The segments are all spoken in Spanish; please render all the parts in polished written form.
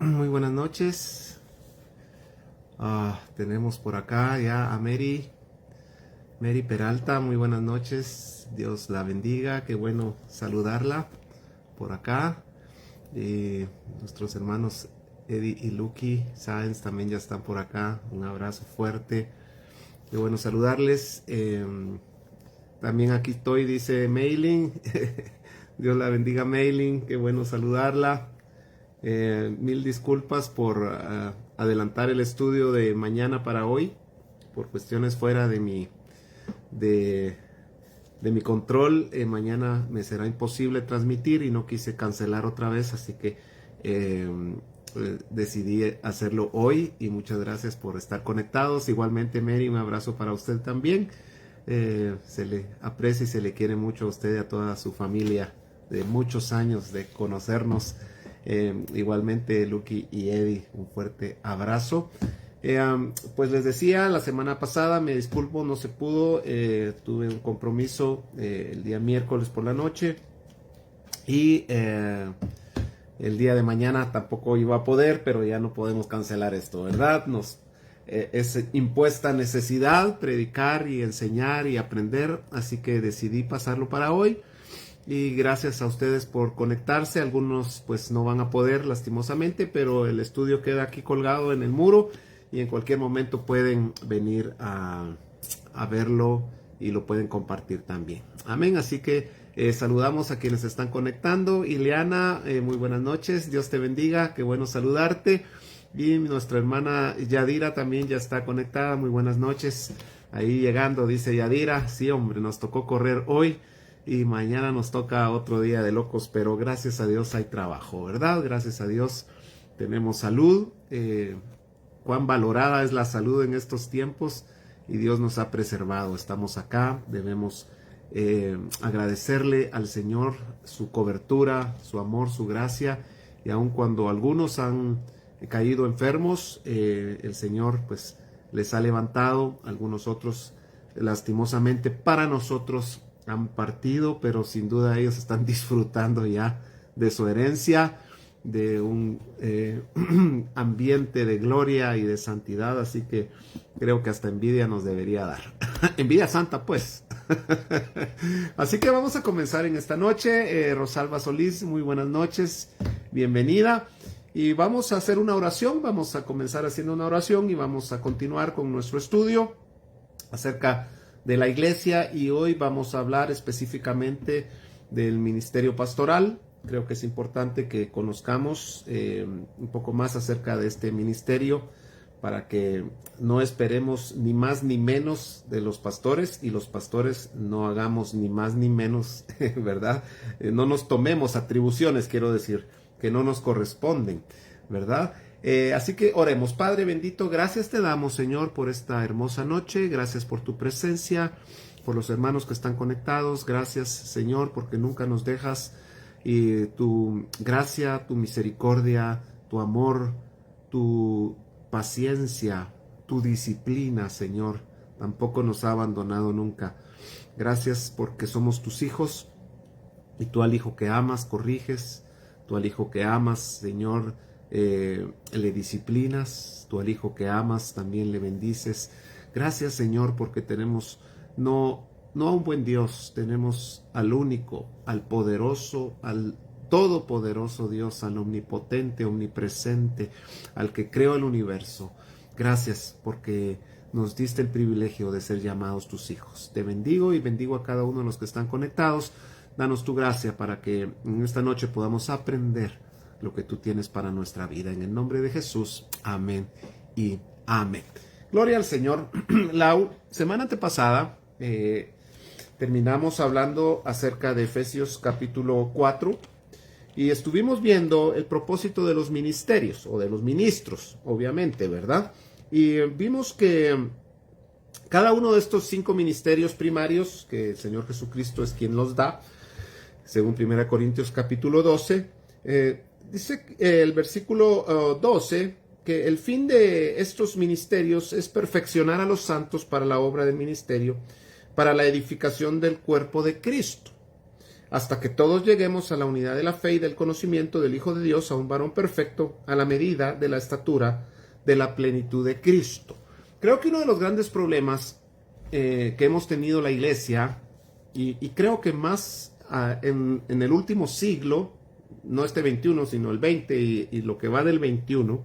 Muy buenas noches. Tenemos por acá ya a Mary Peralta. Muy buenas noches. Dios la bendiga. Qué bueno saludarla por acá. Nuestros hermanos Eddie y Lucky Sáenz también ya están por acá. Un abrazo fuerte. Qué bueno saludarles. También aquí estoy, dice Mailing. Dios la bendiga, Mailing. Qué bueno saludarla. Mil disculpas por adelantar el estudio de mañana para hoy, por cuestiones fuera de mi control. Mañana me será imposible transmitir y no quise cancelar otra vez, así que decidí hacerlo hoy. Y muchas gracias por estar conectados. Igualmente, Mary, un abrazo para usted también. Se le aprecia y se le quiere mucho a usted y a toda su familia de muchos años de conocernos. Igualmente, Lucky y Eddie, un fuerte abrazo. Pues les decía, la semana pasada, me disculpo, no se pudo. Tuve un compromiso el día miércoles por la noche. Y el día de mañana tampoco iba a poder, pero ya no podemos cancelar esto, ¿verdad? Es impuesta necesidad predicar y enseñar y aprender, así que decidí pasarlo para hoy. Y gracias a ustedes por conectarse. Algunos pues no van a poder, lastimosamente, pero el estudio queda aquí colgado en el muro y en cualquier momento pueden venir a verlo y lo pueden compartir también. Amén. Así que saludamos a quienes están conectando. Ileana, muy buenas noches. Dios te bendiga. Qué bueno saludarte. Y nuestra hermana Yadira también ya está conectada. Muy buenas noches. Ahí llegando, dice Yadira. Sí, hombre, nos tocó correr hoy. Y mañana nos toca otro día de locos, pero gracias a Dios hay trabajo, ¿verdad? Gracias a Dios tenemos salud. Cuán valorada es la salud en estos tiempos y Dios nos ha preservado. Estamos acá, debemos agradecerle al Señor su cobertura, su amor, su gracia. Y aun cuando algunos han caído enfermos, el Señor pues les ha levantado. Algunos otros, lastimosamente para nosotros, han partido, pero sin duda ellos están disfrutando ya de su herencia, de un ambiente de gloria y de santidad, así que creo que hasta envidia nos debería dar. Envidia santa, pues. Así que vamos a comenzar en esta noche. Rosalba Solís, muy buenas noches, bienvenida. Y vamos a hacer una oración, vamos a comenzar haciendo una oración y vamos a continuar con nuestro estudio acerca de la iglesia, y hoy vamos a hablar específicamente del ministerio pastoral. Creo que es importante que conozcamos un poco más acerca de este ministerio para que no esperemos ni más ni menos de los pastores y los pastores no hagamos ni más ni menos, ¿verdad? No nos tomemos atribuciones, quiero decir, que no nos corresponden, ¿verdad? Así que oremos. Padre bendito, gracias te damos, Señor, por esta hermosa noche. Gracias por tu presencia, por los hermanos que están conectados. Gracias, Señor, porque nunca nos dejas. Y tu gracia, tu misericordia, tu amor, tu paciencia, tu disciplina, Señor, tampoco nos ha abandonado nunca. Gracias porque somos tus hijos y tú al hijo que amas corriges, tú al hijo que amas, Señor, le disciplinas, tú al hijo que amas también le bendices. Gracias, Señor, porque tenemos no a un buen Dios, tenemos al único, al poderoso, al todopoderoso Dios, al omnipotente, omnipresente, al que creó el universo. Gracias porque nos diste el privilegio de ser llamados tus hijos. Te bendigo y bendigo a cada uno de los que están conectados. Danos tu gracia para que en esta noche podamos aprender lo que tú tienes para nuestra vida. En el nombre de Jesús, amén y amén. Gloria al Señor. La semana antepasada terminamos hablando acerca de Efesios capítulo 4 y estuvimos viendo el propósito de los ministerios o de los ministros, obviamente, ¿verdad? Y vimos que cada uno de estos 5 ministerios primarios, que el Señor Jesucristo es quien los da, según 1 Corintios capítulo 12, dice el versículo 12 que el fin de estos ministerios es perfeccionar a los santos para la obra del ministerio, para la edificación del cuerpo de Cristo, hasta que todos lleguemos a la unidad de la fe y del conocimiento del Hijo de Dios, a un varón perfecto, a la medida de la estatura de la plenitud de Cristo. Creo que uno de los grandes problemas que hemos tenido la iglesia, y creo que más en el último siglo, no este 21, sino el 20 y lo que va del 21,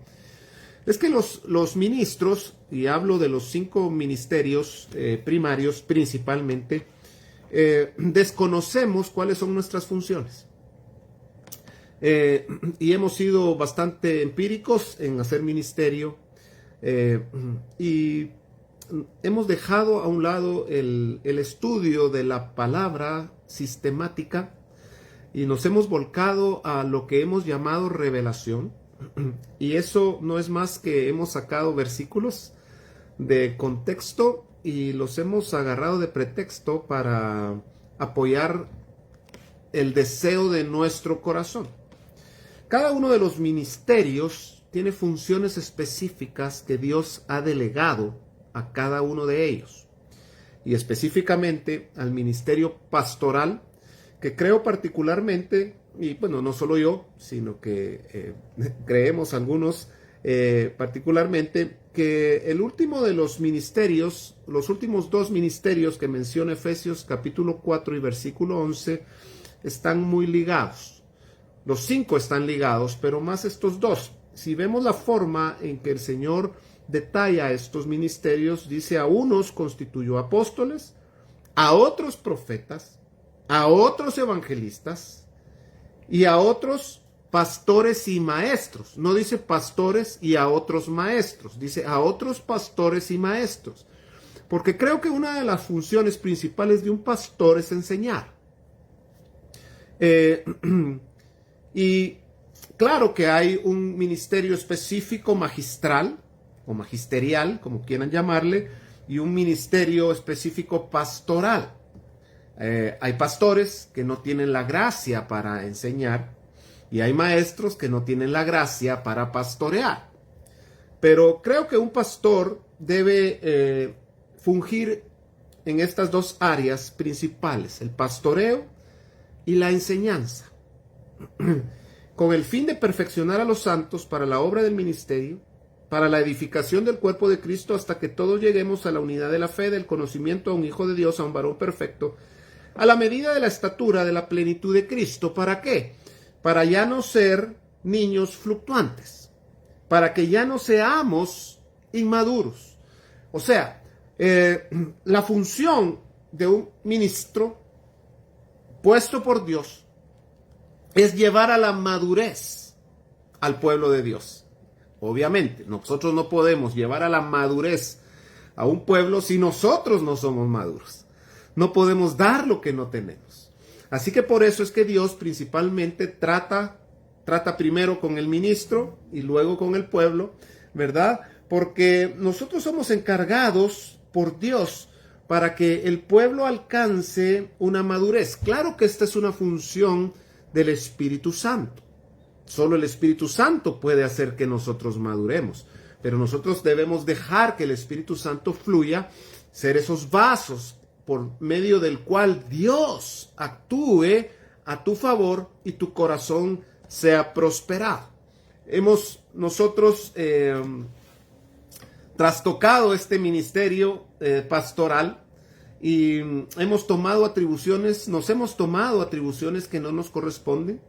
es que los ministros, y hablo de los 5 ministerios primarios principalmente, desconocemos cuáles son nuestras funciones. Y hemos sido bastante empíricos en hacer ministerio, y hemos dejado a un lado el estudio de la palabra sistemática y nos hemos volcado a lo que hemos llamado revelación. Y eso no es más que hemos sacado versículos de contexto y los hemos agarrado de pretexto para apoyar el deseo de nuestro corazón. Cada uno de los ministerios tiene funciones específicas que Dios ha delegado a cada uno de ellos. Y específicamente al ministerio pastoral, que creo particularmente, y bueno, no solo yo, sino que creemos algunos particularmente, que el último de los ministerios, los últimos 2 ministerios que menciona Efesios capítulo 4 y versículo 11, están muy ligados. Los 5 están ligados, pero más estos 2. Si vemos la forma en que el Señor detalla estos ministerios, dice: a unos constituyó apóstoles, a otros profetas, a otros evangelistas y a otros pastores y maestros. No dice pastores y a otros maestros, dice a otros pastores y maestros. Porque creo que una de las funciones principales de un pastor es enseñar. Y claro que hay un ministerio específico magistral o magisterial, como quieran llamarle, y un ministerio específico pastoral. Hay pastores que no tienen la gracia para enseñar y hay maestros que no tienen la gracia para pastorear. Pero creo que un pastor debe fungir en estas 2 áreas principales: el pastoreo y la enseñanza, con el fin de perfeccionar a los santos para la obra del ministerio, para la edificación del cuerpo de Cristo, hasta que todos lleguemos a la unidad de la fe, del conocimiento, a un Hijo de Dios, a un varón perfecto, a la medida de la estatura de la plenitud de Cristo. ¿Para qué? Para ya no ser niños fluctuantes, para que ya no seamos inmaduros. O sea, la función de un ministro puesto por Dios es llevar a la madurez al pueblo de Dios. Obviamente, nosotros no podemos llevar a la madurez a un pueblo si nosotros no somos maduros. No podemos dar lo que no tenemos. Así que por eso es que Dios principalmente trata primero con el ministro y luego con el pueblo, ¿verdad? Porque nosotros somos encargados por Dios para que el pueblo alcance una madurez. Claro que esta es una función del Espíritu Santo. Solo el Espíritu Santo puede hacer que nosotros maduremos, pero nosotros debemos dejar que el Espíritu Santo fluya, ser esos vasos por medio del cual Dios actúe a tu favor y tu corazón sea prosperado. Hemos nosotros trastocado este ministerio pastoral y nos hemos tomado atribuciones que no nos corresponden,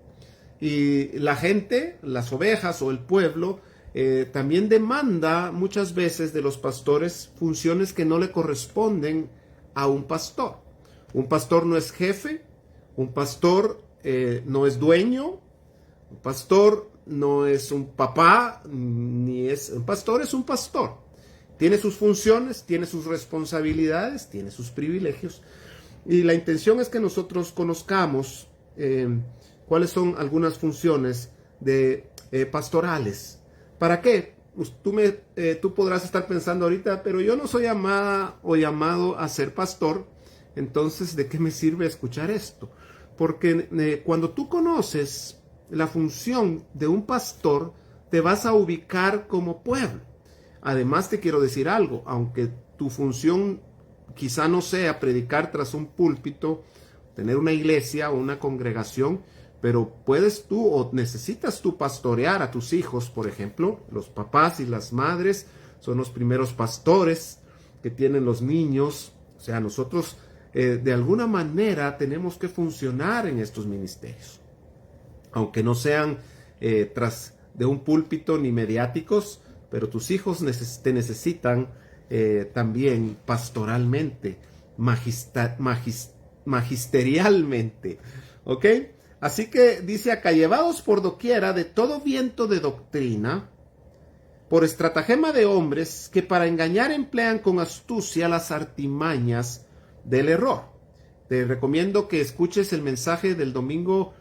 y la gente, las ovejas o el pueblo también demanda muchas veces de los pastores funciones que no le corresponden a un pastor. Un pastor no es jefe, un pastor no es dueño, un pastor no es un papá, un pastor es un pastor. Tiene sus funciones, tiene sus responsabilidades, tiene sus privilegios. Y la intención es que nosotros conozcamos cuáles son algunas funciones pastorales. ¿Para qué? Pues tú podrás estar pensando ahorita, pero yo no soy llamada o llamado a ser pastor, entonces ¿de qué me sirve escuchar esto? Porque cuando tú conoces la función de un pastor, te vas a ubicar como pueblo. Además te quiero decir algo: aunque tu función quizá no sea predicar tras un púlpito tener una iglesia o una congregación, pero puedes tú o necesitas tú pastorear a tus hijos, por ejemplo. Los papás y las madres son los primeros pastores que tienen los niños. O sea, nosotros de alguna manera tenemos que funcionar en estos ministerios, aunque no sean tras de un púlpito ni mediáticos, pero tus hijos te necesitan también pastoralmente, magisterialmente, ¿ok? Así que dice acá: llevados por doquiera de todo viento de doctrina, por estratagema de hombres que para engañar emplean con astucia las artimañas del error. Te recomiendo que escuches el mensaje del domingo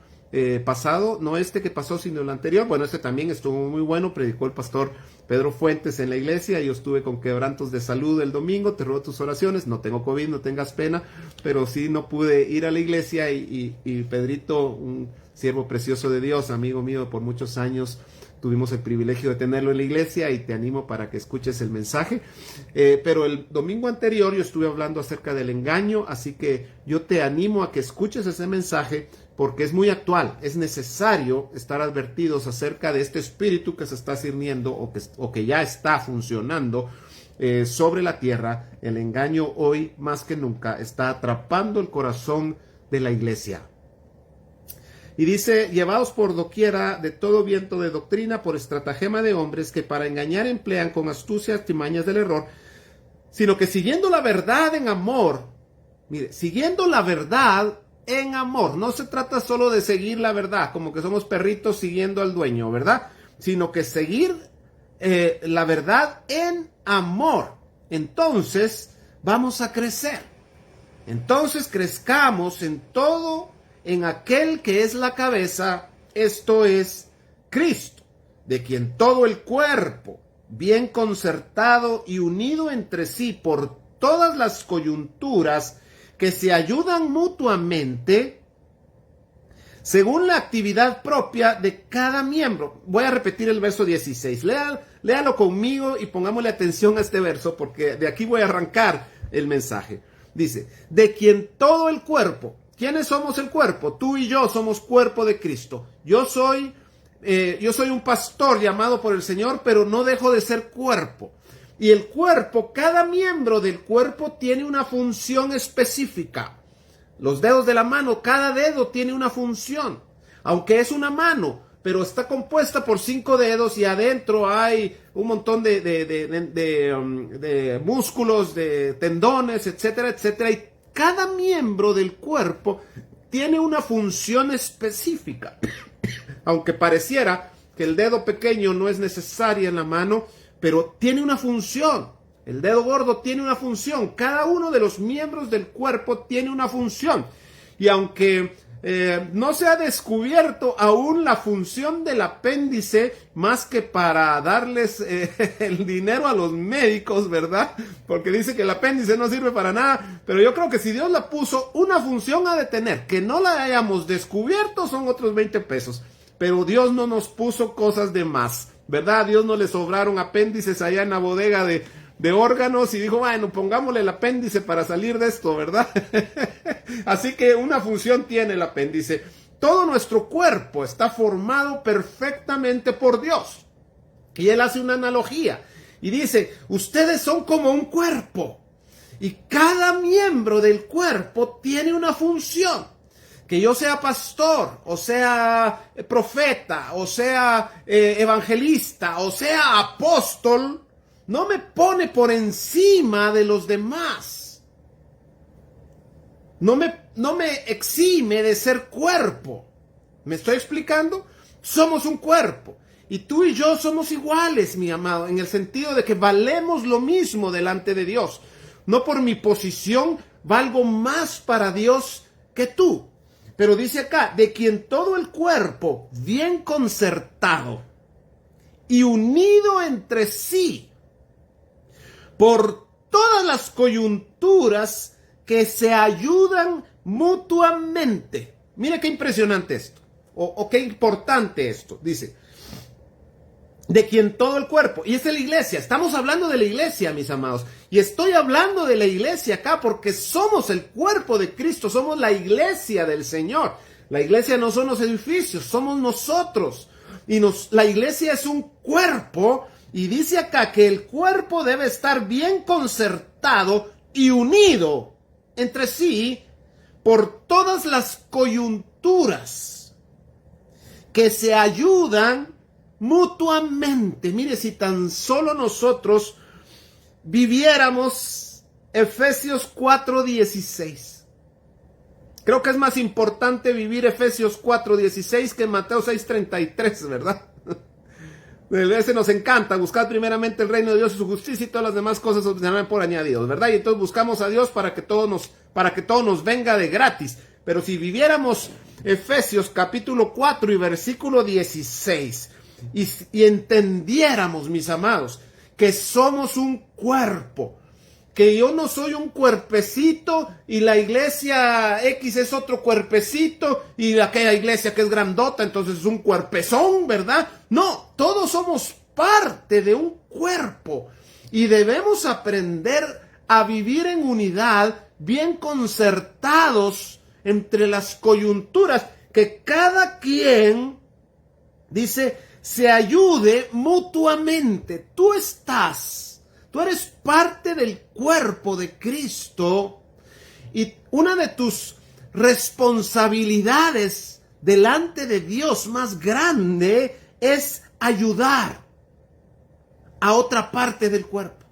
pasado, no este que pasó, sino el anterior. Bueno, este también estuvo muy bueno, predicó el pastor Pedro Fuentes en la iglesia. Yo estuve con quebrantos de salud el domingo, te ruego tus oraciones, no tengo COVID, no tengas pena, pero sí no pude ir a la iglesia y Pedrito, un siervo precioso de Dios, amigo mío por muchos años, tuvimos el privilegio de tenerlo en la iglesia y te animo para que escuches el mensaje. Pero el domingo anterior yo estuve hablando acerca del engaño, así que yo te animo a que escuches ese mensaje porque es muy actual. Es necesario estar advertidos acerca de este espíritu que se está cirniendo o que ya está funcionando sobre la tierra. El engaño hoy más que nunca está atrapando el corazón de la iglesia. Y dice: llevados por doquiera de todo viento de doctrina, por estratagema de hombres que para engañar emplean con astucia artimañas del error, sino que siguiendo la verdad en amor, mire, siguiendo la verdad en amor, no se trata solo de seguir la verdad, como que somos perritos siguiendo al dueño, ¿verdad? Sino que seguir la verdad en amor. Entonces vamos a crecer. Entonces crezcamos en todo, en aquel que es la cabeza, esto es Cristo, de quien todo el cuerpo, bien concertado y unido entre sí por todas las coyunturas que se ayudan mutuamente, según la actividad propia de cada miembro. Voy a repetir el verso 16. Léalo conmigo y pongámosle atención a este verso, porque de aquí voy a arrancar el mensaje. Dice: de quien todo el cuerpo. ¿Quiénes somos el cuerpo? Tú y yo somos cuerpo de Cristo. Yo soy un pastor llamado por el Señor, pero no dejo de ser cuerpo. Y el cuerpo, cada miembro del cuerpo tiene una función específica. Los dedos de la mano, cada dedo tiene una función. Aunque es una mano, pero está compuesta por 5 dedos y adentro hay un montón de músculos, de tendones, etcétera, etcétera. Y cada miembro del cuerpo tiene una función específica. Aunque pareciera que el dedo pequeño no es necesario en la mano, pero tiene una función. El dedo gordo tiene una función. Cada uno de los miembros del cuerpo tiene una función. Y aunque no se ha descubierto aún la función del apéndice, más que para darles el dinero a los médicos, ¿verdad? Porque dice que el apéndice no sirve para nada, pero yo creo que si Dios la puso, una función ha de tener. Que no la hayamos descubierto son otros 20 pesos. Pero Dios no nos puso cosas de más, ¿verdad? A Dios no le sobraron apéndices allá en la bodega de órganos y dijo: bueno, pongámosle el apéndice para salir de esto, ¿verdad? Así que una función tiene el apéndice. Todo nuestro cuerpo está formado perfectamente por Dios. Y Él hace una analogía y dice: ustedes son como un cuerpo y cada miembro del cuerpo tiene una función. Que yo sea pastor, o sea profeta, o sea evangelista, o sea apóstol, no me pone por encima de los demás. No me exime de ser cuerpo. ¿Me estoy explicando? Somos un cuerpo. Y tú y yo somos iguales, mi amado, en el sentido de que valemos lo mismo delante de Dios. No por mi posición valgo más para Dios que tú. Pero dice acá: de quien todo el cuerpo, bien concertado y unido entre sí, por todas las coyunturas que se ayudan mutuamente. Mira qué impresionante esto, o qué importante esto. Dice: de quien todo el cuerpo, y es de la iglesia. Estamos hablando de la iglesia, mis amados, y estoy hablando de la iglesia acá porque somos el cuerpo de Cristo, somos la iglesia del Señor. La iglesia no son los edificios, somos nosotros, y la iglesia es un cuerpo, y dice acá que el cuerpo debe estar bien concertado y unido entre sí por todas las coyunturas que se ayudan mutuamente. Mire, si tan solo nosotros viviéramos Efesios 4:16. Creo que es más importante vivir Efesios 4:16 que Mateo 6:33, ¿verdad? Ese nos encanta, buscar primeramente el reino de Dios y su justicia y todas las demás cosas se serán por añadidos, ¿verdad? Y entonces buscamos a Dios para que todo nos venga de gratis. Pero si viviéramos Efesios capítulo 4 y versículo 16 y entendiéramos, mis amados, que somos un cuerpo, que yo no soy un cuerpecito y la iglesia X es otro cuerpecito y aquella iglesia que es grandota entonces es un cuerpezón, ¿verdad? No, todos somos parte de un cuerpo y debemos aprender a vivir en unidad, bien concertados entre las coyunturas, que cada quien, dice, se ayude mutuamente. Tú eres parte del cuerpo de Cristo y una de tus responsabilidades delante de Dios más grande es ayudar a otra parte del cuerpo.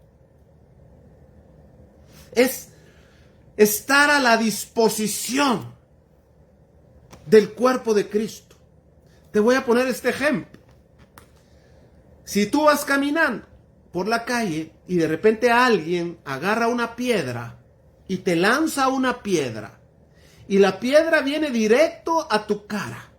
Es estar a la disposición del cuerpo de Cristo. Te voy a poner este ejemplo. Si tú vas caminando por la calle y de repente alguien agarra una piedra y te lanza una piedra y la piedra viene directo a tu cara,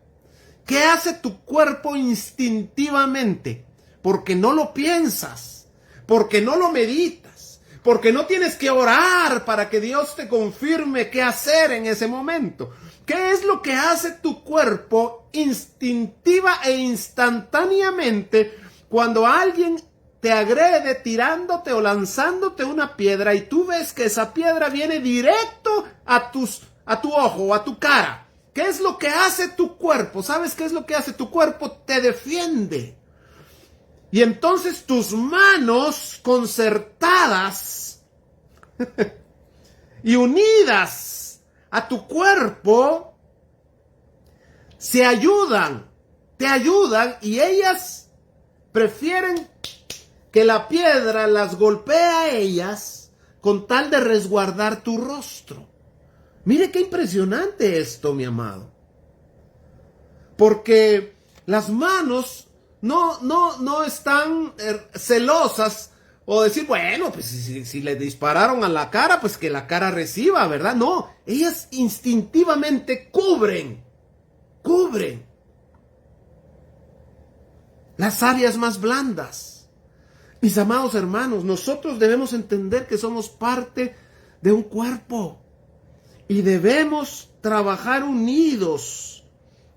¿qué hace tu cuerpo instintivamente? Porque no lo piensas, porque no lo meditas, porque no tienes que orar para que Dios te confirme qué hacer en ese momento. ¿Qué es lo que hace tu cuerpo instintiva e instantáneamente cuando alguien te agrede tirándote o lanzándote una piedra y tú ves que esa piedra viene directo a tu ojo o a tu cara? ¿Qué es lo que hace tu cuerpo? ¿Sabes qué es lo que hace tu cuerpo? Te defiende. Y entonces tus manos concertadas y unidas a tu cuerpo se ayudan, te ayudan, y ellas prefieren que la piedra las golpee a ellas con tal de resguardar tu rostro. Mire qué impresionante esto, mi amado. Porque las manos no están celosas o decir, bueno, pues si le dispararon a la cara, pues que la cara reciba, ¿verdad? No, ellas instintivamente cubren las áreas más blandas. Mis amados hermanos, nosotros debemos entender que somos parte de un cuerpo y debemos trabajar unidos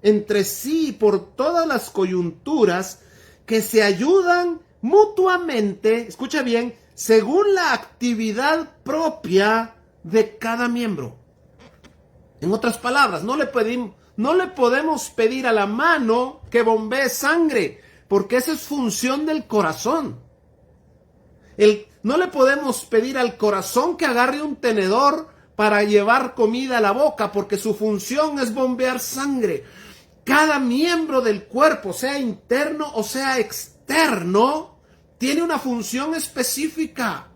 entre sí por todas las coyunturas que se ayudan mutuamente, escucha bien, según la actividad propia de cada miembro. En otras palabras, no le podemos pedir a la mano que bombee sangre, porque esa es función del corazón. No le podemos pedir al corazón que agarre un tenedor para llevar comida a la boca, porque su función es bombear sangre. Cada miembro del cuerpo, sea interno o sea externo, tiene una función específica.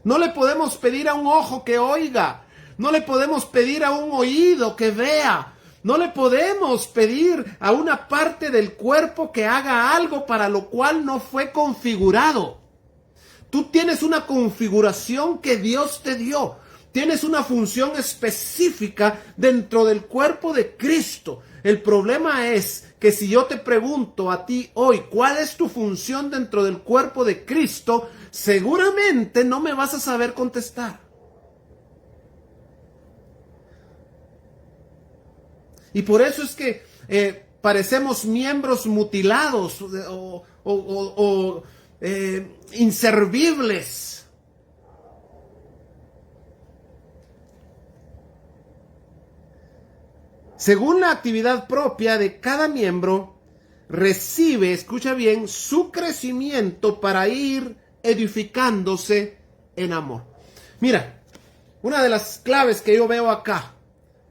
No le podemos pedir a un ojo que oiga, no le podemos pedir a un oído que vea, no le podemos pedir a una parte del cuerpo que haga algo para lo cual no fue configurado. Tú tienes una configuración que Dios te dio. Tienes una función específica dentro del cuerpo de Cristo. El problema es que si yo te pregunto a ti hoy, ¿cuál es tu función dentro del cuerpo de Cristo? Seguramente no me vas a saber contestar. Y por eso es que parecemos miembros mutilados inservibles. Según la actividad propia de cada miembro, recibe, escucha bien, su crecimiento para ir edificándose en amor. Mira, una de las claves que yo veo acá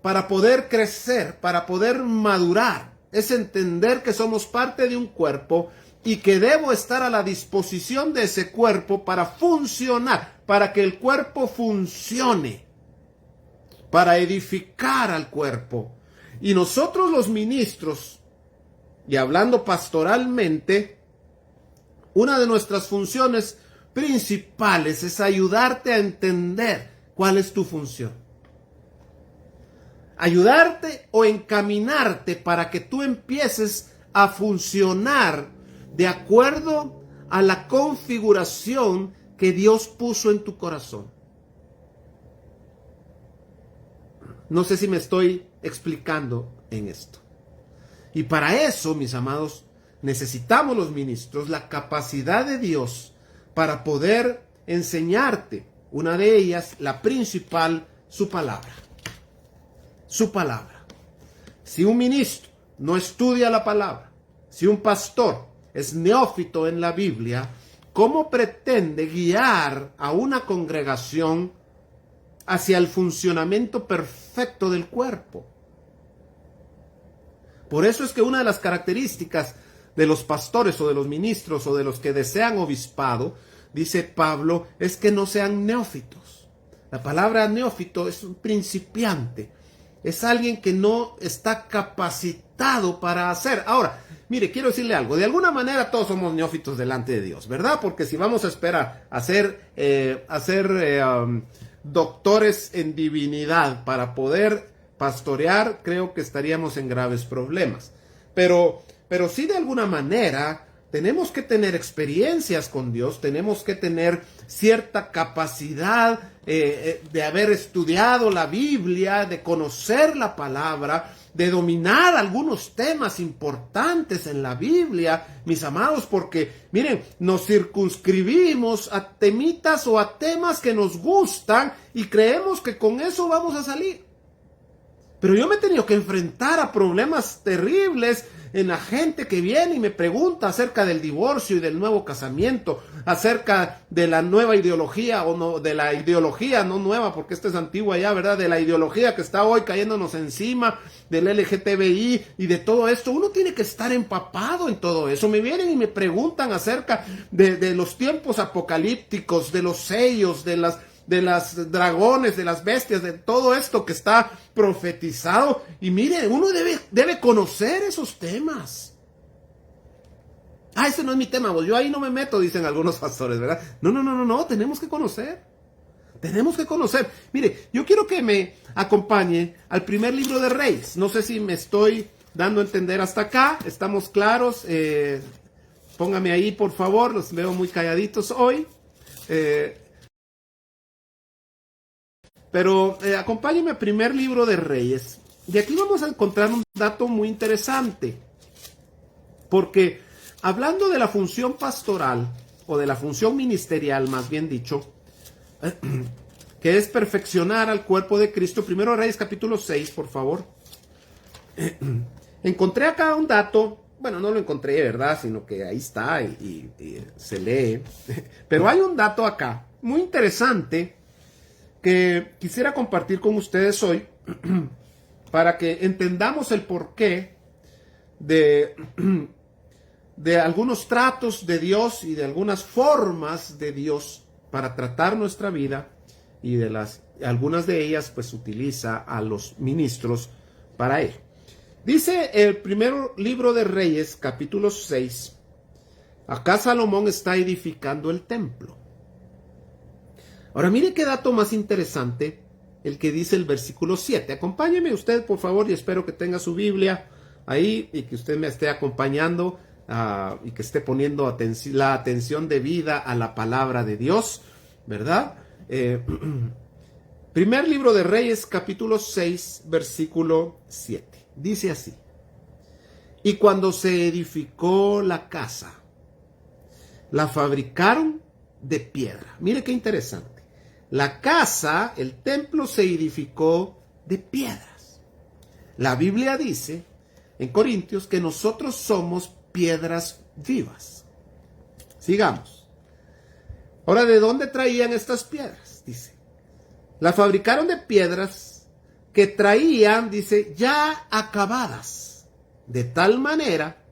para poder crecer, para poder madurar, es entender que somos parte de un cuerpo y que debo estar a la disposición de ese cuerpo para funcionar, para que el cuerpo funcione, para edificar al cuerpo. Y nosotros los ministros, y hablando pastoralmente, una de nuestras funciones principales es ayudarte a entender cuál es tu función. Ayudarte o encaminarte para que tú empieces a funcionar de acuerdo a la configuración que Dios puso en tu corazón. No sé si me estoy explicando en esto. Y para eso, mis amados, necesitamos los ministros, la capacidad de Dios para poder enseñarte. Una de ellas, la principal, su palabra. Su palabra. Si un ministro no estudia la palabra, si un pastor es neófito en la Biblia, ¿cómo pretende guiar a una congregación hacia el funcionamiento perfecto del cuerpo? Por eso es que una de las características de los pastores o de los ministros o de los que desean obispado, dice Pablo, es que no sean neófitos. La palabra neófito es un principiante, es alguien que no está capacitado para hacer. Ahora, mire, quiero decirle algo, de alguna manera todos somos neófitos delante de Dios, ¿verdad? Porque si vamos a esperar a ser doctores en divinidad para poder pastorear, creo que estaríamos en graves problemas. Pero sí, de alguna manera tenemos que tener experiencias con Dios, tenemos que tener cierta capacidad de haber estudiado la Biblia, de conocer la palabra, de dominar algunos temas importantes en la Biblia, mis amados, porque miren, nos circunscribimos a temitas o a temas que nos gustan y creemos que con eso vamos a salir. Pero yo me he tenido que enfrentar a problemas terribles en la gente que viene y me pregunta acerca del divorcio y del nuevo casamiento, acerca de la nueva ideología o no, de la ideología no nueva, porque esta es antigua ya, ¿verdad? De la ideología que está hoy cayéndonos encima, del LGTBI y de todo esto. Uno tiene que estar empapado en todo eso. Me vienen y me preguntan acerca de los tiempos apocalípticos, de los sellos, de las dragones, de las bestias, de todo esto que está profetizado. Y mire, uno debe conocer esos temas. Ese no es mi tema, yo ahí no me meto, dicen algunos pastores, ¿verdad? No, tenemos que conocer. Tenemos que conocer. Mire, yo quiero que me acompañe al primer libro de Reyes. No sé si me estoy dando a entender hasta acá. ¿Estamos claros? Póngame ahí, por favor. Los veo muy calladitos hoy. Pero acompáñenme al primer libro de Reyes. Y aquí vamos a encontrar un dato muy interesante. Porque hablando de la función pastoral, o de la función ministerial, más bien dicho, que es perfeccionar al cuerpo de Cristo. Primero Reyes capítulo 6, por favor. Encontré acá un dato. Bueno, no lo encontré, ¿verdad? Sino que ahí está y se lee. Pero hay un dato acá muy interesante que quisiera compartir con ustedes hoy para que entendamos el porqué de algunos tratos de Dios y de algunas formas de Dios para tratar nuestra vida, y algunas de ellas pues utiliza a los ministros para ello. Dice el primer libro de Reyes, capítulo 6, acá Salomón está edificando el templo. Ahora mire qué dato más interesante, el que dice el versículo 7. Acompáñeme usted, por favor, y espero que tenga su Biblia ahí y que usted me esté acompañando y que esté poniendo la atención debida a la palabra de Dios, ¿verdad? Primer libro de Reyes, capítulo 6, versículo 7. Dice así: Y cuando se edificó la casa, la fabricaron de piedra. Mire qué interesante. La casa, el templo, se edificó de piedras. La Biblia dice en Corintios que nosotros somos piedras vivas. Sigamos. Ahora, ¿de dónde traían estas piedras? Dice, la fabricaron de piedras que traían, dice, ya acabadas, de tal manera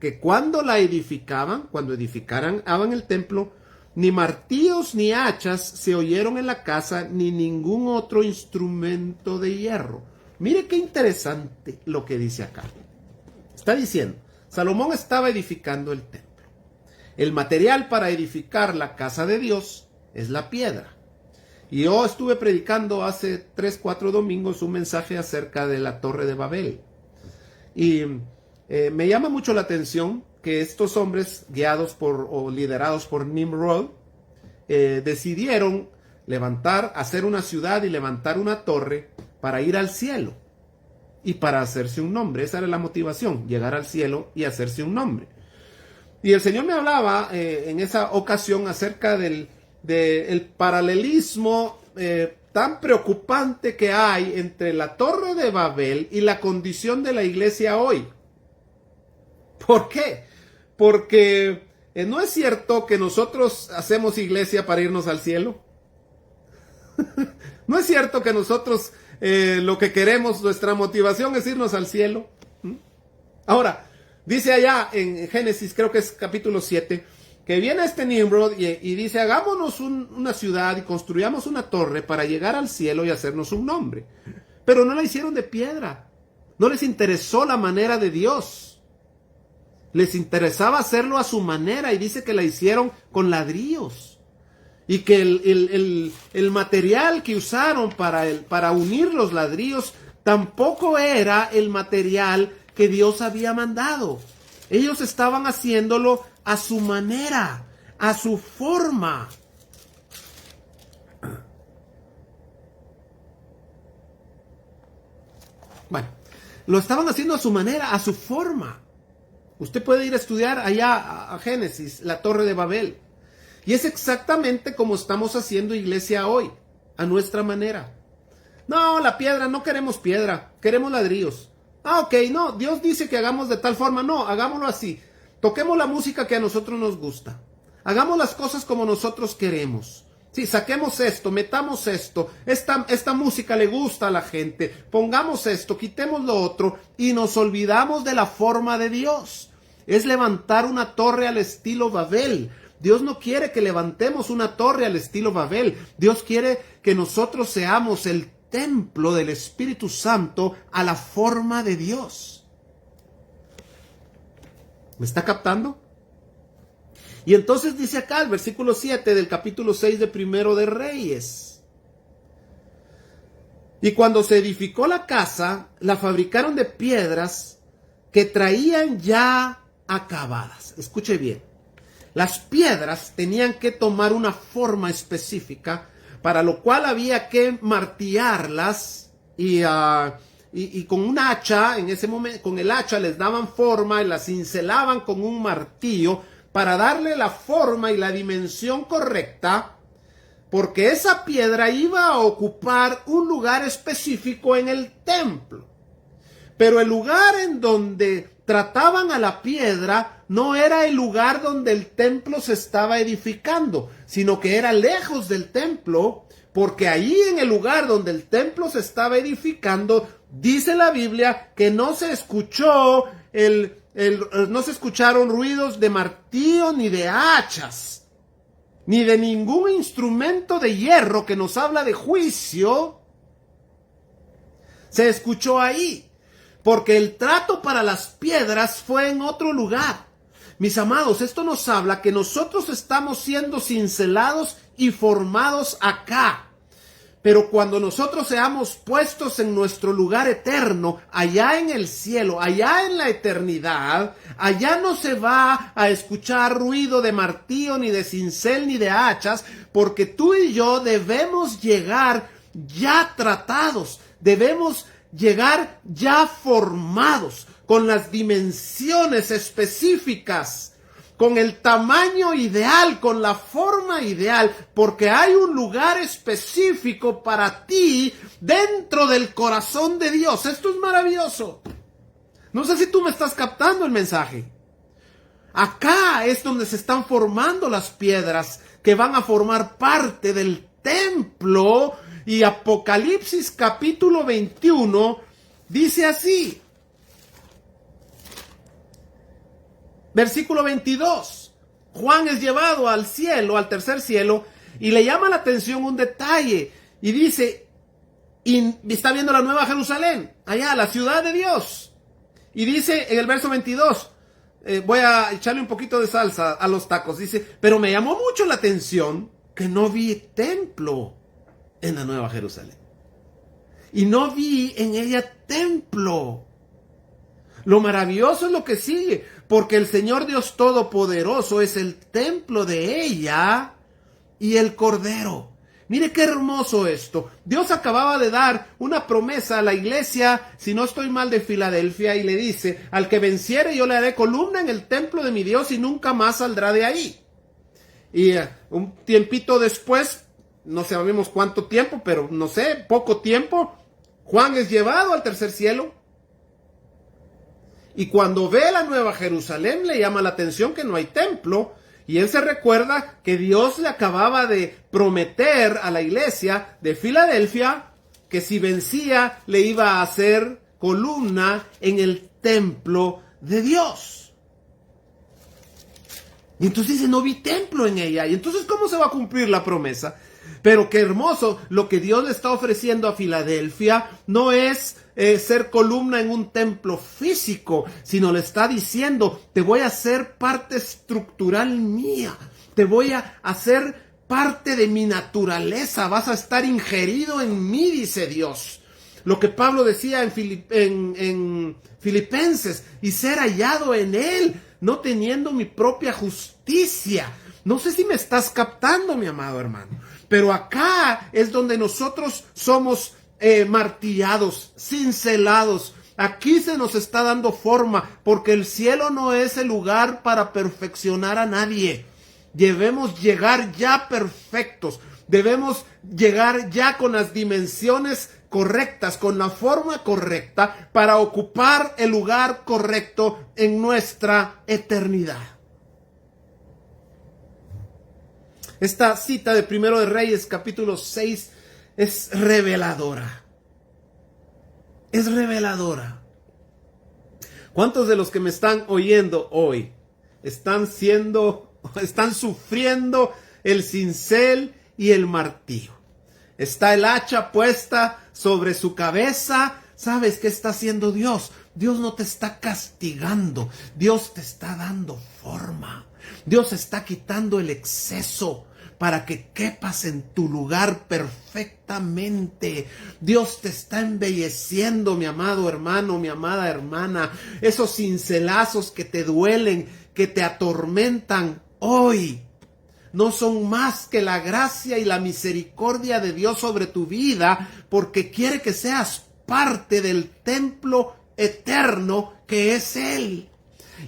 que cuando la edificaban, cuando edificaran el templo, ni martillos ni hachas se oyeron en la casa, ni ningún otro instrumento de hierro. Mire qué interesante lo que dice acá. Está diciendo, Salomón estaba edificando el templo. El material para edificar la casa de Dios es la piedra. Y yo estuve predicando hace 3-4 domingos un mensaje acerca de la Torre de Babel. Y me llama mucho la atención que estos hombres, guiados por o liderados por Nimrod, decidieron hacer una ciudad y levantar una torre para ir al cielo y para hacerse un nombre. Esa era la motivación, llegar al cielo y hacerse un nombre. Y el Señor me hablaba en esa ocasión acerca del paralelismo tan preocupante que hay entre la Torre de Babel y la condición de la iglesia hoy. ¿Por qué? Porque ¿no es cierto que nosotros hacemos iglesia para irnos al cielo? ¿No es cierto que nosotros lo que queremos, nuestra motivación es irnos al cielo? Ahora, dice allá en Génesis, creo que es capítulo 7, que viene este Nimrod y dice, hagámonos una ciudad y construyamos una torre para llegar al cielo y hacernos un nombre. Pero no la hicieron de piedra. No les interesó la manera de Dios. Les interesaba hacerlo a su manera y dice que la hicieron con ladrillos. Y que el material que usaron para unir los ladrillos tampoco era el material que Dios había mandado. Ellos estaban haciéndolo a su manera, a su forma. Bueno, lo estaban haciendo a su manera, a su forma. Usted puede ir a estudiar allá a Génesis, la Torre de Babel. Y es exactamente como estamos haciendo iglesia hoy, a nuestra manera. No, la piedra, no queremos piedra, queremos ladrillos. Ok, no, Dios dice que hagamos de tal forma. No, hagámoslo así. Toquemos la música que a nosotros nos gusta. Hagamos las cosas como nosotros queremos. Sí, saquemos esto, metamos esto. Esta música le gusta a la gente. Pongamos esto, quitemos lo otro y nos olvidamos de la forma de Dios. Es levantar una torre al estilo Babel. Dios no quiere que levantemos una torre al estilo Babel. Dios quiere que nosotros seamos el templo del Espíritu Santo a la forma de Dios. ¿Me está captando? Y entonces dice acá el versículo 7 del capítulo 6 de Primero de Reyes. Y cuando se edificó la casa, la fabricaron de piedras que traían ya acabadas. Escuche bien. Las piedras tenían que tomar una forma específica, para lo cual había que martillarlas y con un hacha, en ese momento, con el hacha les daban forma y las cincelaban con un martillo para darle la forma y la dimensión correcta, porque esa piedra iba a ocupar un lugar específico en el templo. Pero el lugar en donde trataban a la piedra no era el lugar donde el templo se estaba edificando, sino que era lejos del templo, porque ahí en el lugar donde el templo se estaba edificando, dice la Biblia que no se escuchó no se escucharon ruidos de martillo ni de hachas, ni de ningún instrumento de hierro que nos habla de juicio. Se escuchó ahí, porque el trato para las piedras fue en otro lugar. Mis amados, esto nos habla que nosotros estamos siendo cincelados y formados acá. Pero cuando nosotros seamos puestos en nuestro lugar eterno, allá en el cielo, allá en la eternidad, allá no se va a escuchar ruido de martillo, ni de cincel, ni de hachas, porque tú y yo debemos llegar ya tratados, debemos llegar ya formados. con las dimensiones específicas, con el tamaño ideal, con la forma ideal, porque hay un lugar específico para ti dentro del corazón de Dios. Esto es maravilloso. No sé si tú me estás captando el mensaje. Acá es donde se están formando las piedras que van a formar parte del templo. Y Apocalipsis capítulo 21 dice así. Versículo 22. Juan es llevado al cielo, al tercer cielo, y le llama la atención un detalle. Y dice, y está viendo la Nueva Jerusalén, allá, la ciudad de Dios. Y dice en el verso 22, voy a echarle un poquito de salsa a los tacos. Dice, pero me llamó mucho la atención que no vi templo en la Nueva Jerusalén. Y no vi en ella templo. Lo maravilloso es lo que sigue, porque el Señor Dios Todopoderoso es el templo de ella y el Cordero. Mire qué hermoso esto. Dios acababa de dar una promesa a la iglesia, si no estoy mal, de Filadelfia, y le dice, al que venciere yo le haré columna en el templo de mi Dios y nunca más saldrá de ahí. Y un tiempito después, no sabemos cuánto tiempo, pero no sé, poco tiempo, Juan es llevado al tercer cielo. Y cuando ve la Nueva Jerusalén le llama la atención que no hay templo. Y él se recuerda que Dios le acababa de prometer a la iglesia de Filadelfia que si vencía le iba a hacer columna en el templo de Dios. Y entonces dice, no vi templo en ella. Y entonces, ¿cómo se va a cumplir la promesa? Pero qué hermoso, lo que Dios le está ofreciendo a Filadelfia no es ser columna en un templo físico, sino le está diciendo, te voy a hacer parte estructural mía, te voy a hacer parte de mi naturaleza, vas a estar ingerido en mí, dice Dios. Lo que Pablo decía en Filipenses, y ser hallado en él, no teniendo mi propia justicia. No sé si me estás captando, mi amado hermano, pero acá es donde nosotros somos martillados, cincelados. Aquí se nos está dando forma, porque el cielo no es el lugar para perfeccionar a nadie. Debemos llegar ya perfectos, debemos llegar ya con las dimensiones correctas, con la forma correcta, para ocupar el lugar correcto en nuestra eternidad. Esta cita de Primero de Reyes, capítulo 6, es reveladora. Es reveladora. ¿Cuántos de los que me están oyendo hoy están sufriendo el cincel y el martillo? Está el hacha puesta sobre su cabeza. ¿Sabes qué está haciendo Dios? Dios no te está castigando. Dios te está dando forma. Dios está quitando el exceso para que quepas en tu lugar perfectamente. Dios te está embelleciendo, mi amado hermano, mi amada hermana. Esos cincelazos que te duelen, que te atormentan hoy, no son más que la gracia y la misericordia de Dios sobre tu vida, porque quiere que seas parte del templo eterno que es Él.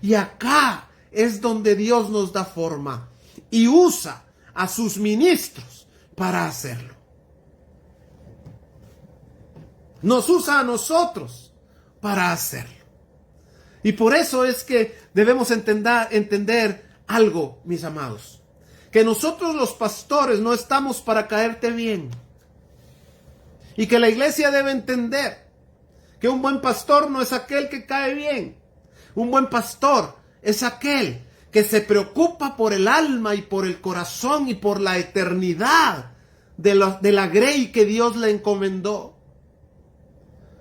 Y acá es donde Dios nos da forma y usa a sus ministros para hacerlo. Nos usa a nosotros para hacerlo. Y por eso es que debemos entender algo, mis amados. Que nosotros los pastores no estamos para caerte bien. Y que la iglesia debe entender que un buen pastor no es aquel que cae bien. Un buen pastor es aquel que se preocupa por el alma y por el corazón y por la eternidad de la grey que Dios le encomendó.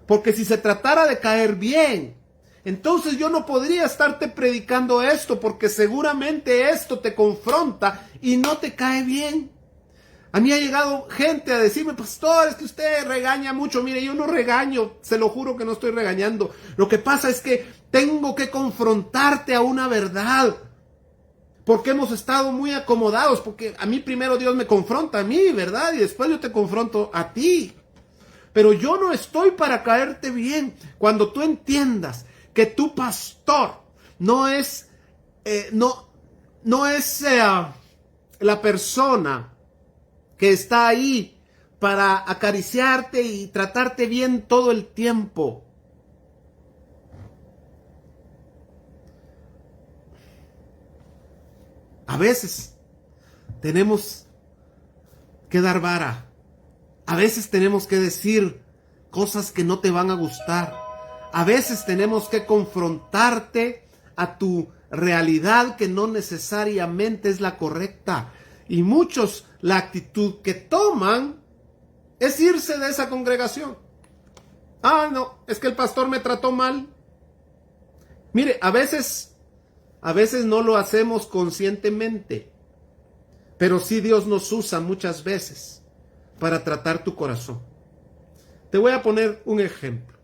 Porque si se tratara de caer bien, entonces yo no podría estarte predicando esto, porque seguramente esto te confronta y no te cae bien. A mí ha llegado gente a decirme, pastor, es que usted regaña mucho. Mire, yo no regaño, se lo juro que no estoy regañando. Lo que pasa es que tengo que confrontarte a una verdad, porque hemos estado muy acomodados, porque a mí primero Dios me confronta a mí, ¿verdad? Y después yo te confronto a ti. Pero yo no estoy para caerte bien. Cuando tú entiendas que tu pastor no es, no es la persona que está ahí para acariciarte y tratarte bien todo el tiempo. A veces tenemos que dar vara. A veces tenemos que decir cosas que no te van a gustar. A veces tenemos que confrontarte a tu realidad que no necesariamente es la correcta. Y muchos la actitud que toman es irse de esa congregación. Ah, no, es que el pastor me trató mal. Mire, a veces no lo hacemos conscientemente, pero sí Dios nos usa muchas veces para tratar tu corazón. Te voy a poner un ejemplo.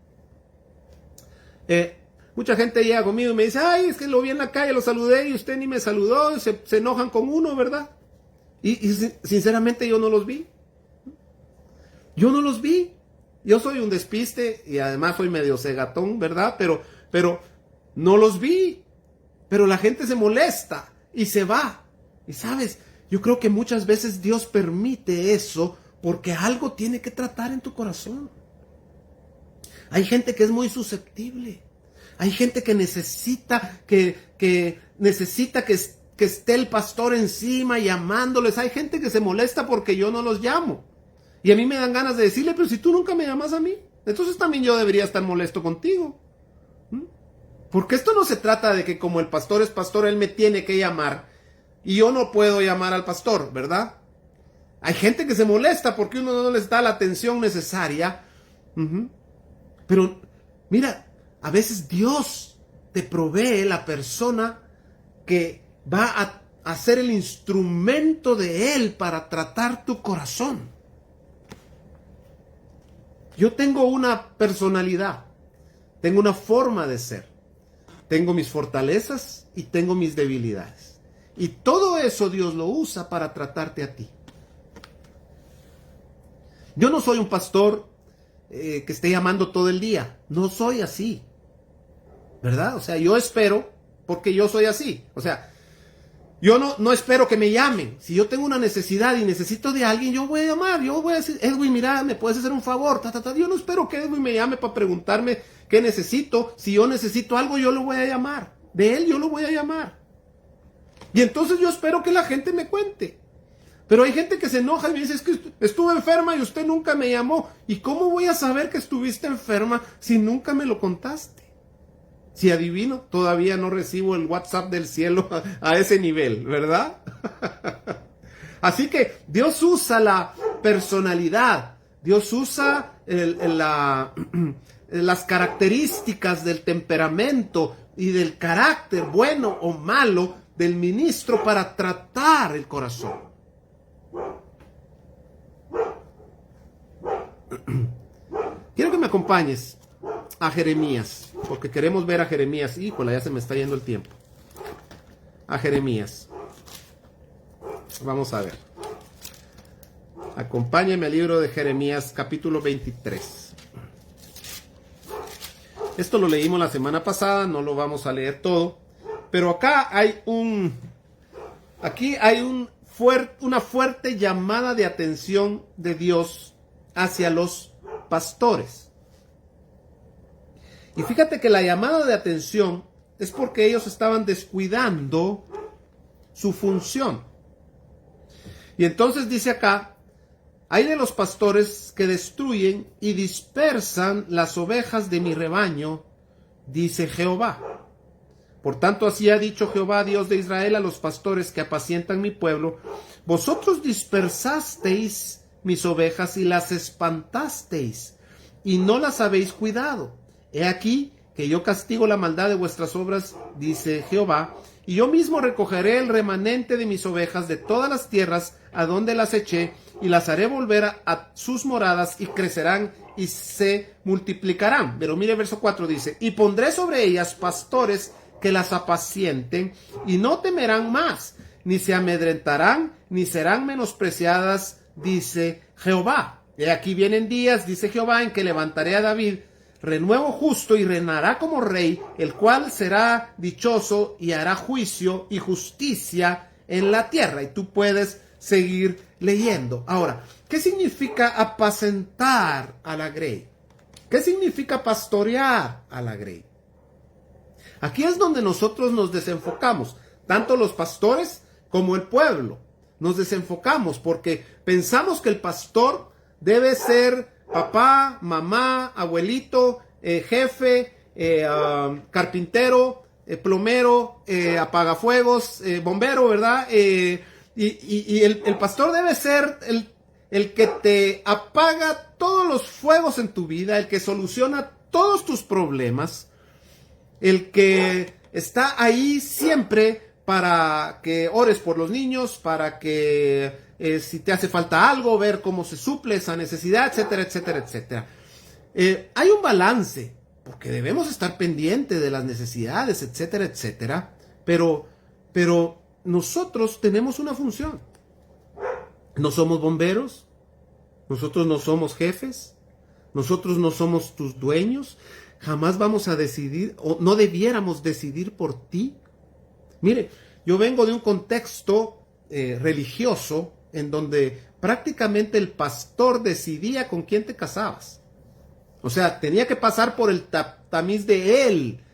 Mucha gente llega conmigo y me dice, ay, es que lo vi en la calle, lo saludé y usted ni me saludó, se enojan con uno, ¿verdad? Y sinceramente yo no los vi. Yo no los vi. Yo soy un despiste y además soy medio cegatón, ¿verdad? Pero no los vi. Pero la gente se molesta y se va. Y sabes, yo creo que muchas veces Dios permite eso porque algo tiene que tratar en tu corazón. Hay gente que es muy susceptible. Hay gente que necesita que esté el pastor encima llamándoles. Hay gente que se molesta porque yo no los llamo. Y a mí me dan ganas de decirle, pero si tú nunca me llamas a mí, entonces también yo debería estar molesto contigo. Porque esto no se trata de que como el pastor es pastor, él me tiene que llamar y yo no puedo llamar al pastor, ¿verdad? Hay gente que se molesta porque uno no les da la atención necesaria. Pero mira, a veces Dios te provee la persona que va a ser el instrumento de Él para tratar tu corazón. Yo tengo una personalidad, tengo una forma de ser. Tengo mis fortalezas y tengo mis debilidades. Y todo eso Dios lo usa para tratarte a ti. Yo no soy un pastor que esté llamando todo el día. No soy así. ¿Verdad? O sea, yo espero porque yo soy así. O sea, yo no espero que me llamen. Si yo tengo una necesidad y necesito de alguien, yo voy a llamar. Yo voy a decir, Edwin, mira, ¿me puedes hacer un favor? Yo no espero que Edwin me llame para preguntarme qué necesito. Si yo necesito algo, yo lo voy a llamar. De él yo lo voy a llamar. Y entonces yo espero que la gente me cuente. Pero hay gente que se enoja y me dice, es que estuve enferma y usted nunca me llamó. ¿Y cómo voy a saber que estuviste enferma si nunca me lo contaste? Si adivino, todavía no recibo el WhatsApp del cielo a ese nivel, ¿verdad? Así que Dios usa la personalidad, Dios usa las características del temperamento y del carácter bueno o malo del ministro para tratar el corazón. Quiero que me acompañes a Jeremías, porque queremos ver a Jeremías. Híjole, ya se me está yendo el tiempo. A Jeremías. Vamos a ver. Acompáñame al libro de Jeremías, capítulo 23. Esto lo leímos la semana pasada, no lo vamos a leer todo, pero acá hay una fuerte llamada de atención de Dios hacia los pastores. Y fíjate que la llamada de atención es porque ellos estaban descuidando su función. Y entonces dice acá, hay de los pastores que destruyen y dispersan las ovejas de mi rebaño, dice Jehová. Por tanto, así ha dicho Jehová, Dios de Israel, a los pastores que apacientan mi pueblo, vosotros dispersasteis mis ovejas y las espantasteis, y no las habéis cuidado. He aquí que yo castigo la maldad de vuestras obras, dice Jehová, y yo mismo recogeré el remanente de mis ovejas de todas las tierras a donde las eché, y las haré volver a sus moradas, y crecerán y se multiplicarán. Pero mire verso 4 dice, y pondré sobre ellas pastores que las apacienten, y no temerán más, ni se amedrentarán, ni serán menospreciadas, dice Jehová. He aquí vienen días, dice Jehová, en que levantaré a David renuevo justo y reinará como rey, el cual será dichoso y hará juicio y justicia en la tierra. Y tú puedes seguir leyendo. Ahora, ¿qué significa apacentar a la grey? ¿Qué significa pastorear a la grey? Aquí es donde nosotros nos desenfocamos, tanto los pastores como el pueblo. Nos desenfocamos porque pensamos que el pastor debe ser papá, mamá, abuelito, jefe, carpintero, plomero, apagafuegos, bombero, ¿verdad? Y el pastor debe ser el que te apaga todos los fuegos en tu vida, el que soluciona todos tus problemas, el que está ahí siempre para que ores por los niños, para que si te hace falta algo, ver cómo se suple esa necesidad, etcétera, etcétera, etcétera. Hay un balance, porque debemos estar pendientes de las necesidades, etcétera, etcétera, pero nosotros tenemos una función. No somos bomberos, nosotros no somos jefes, nosotros no somos tus dueños, jamás vamos a decidir, o no debiéramos decidir por ti. Mire, yo vengo de un contexto religioso en donde prácticamente el pastor decidía con quién te casabas. O sea, tenía que pasar por el tamiz de él.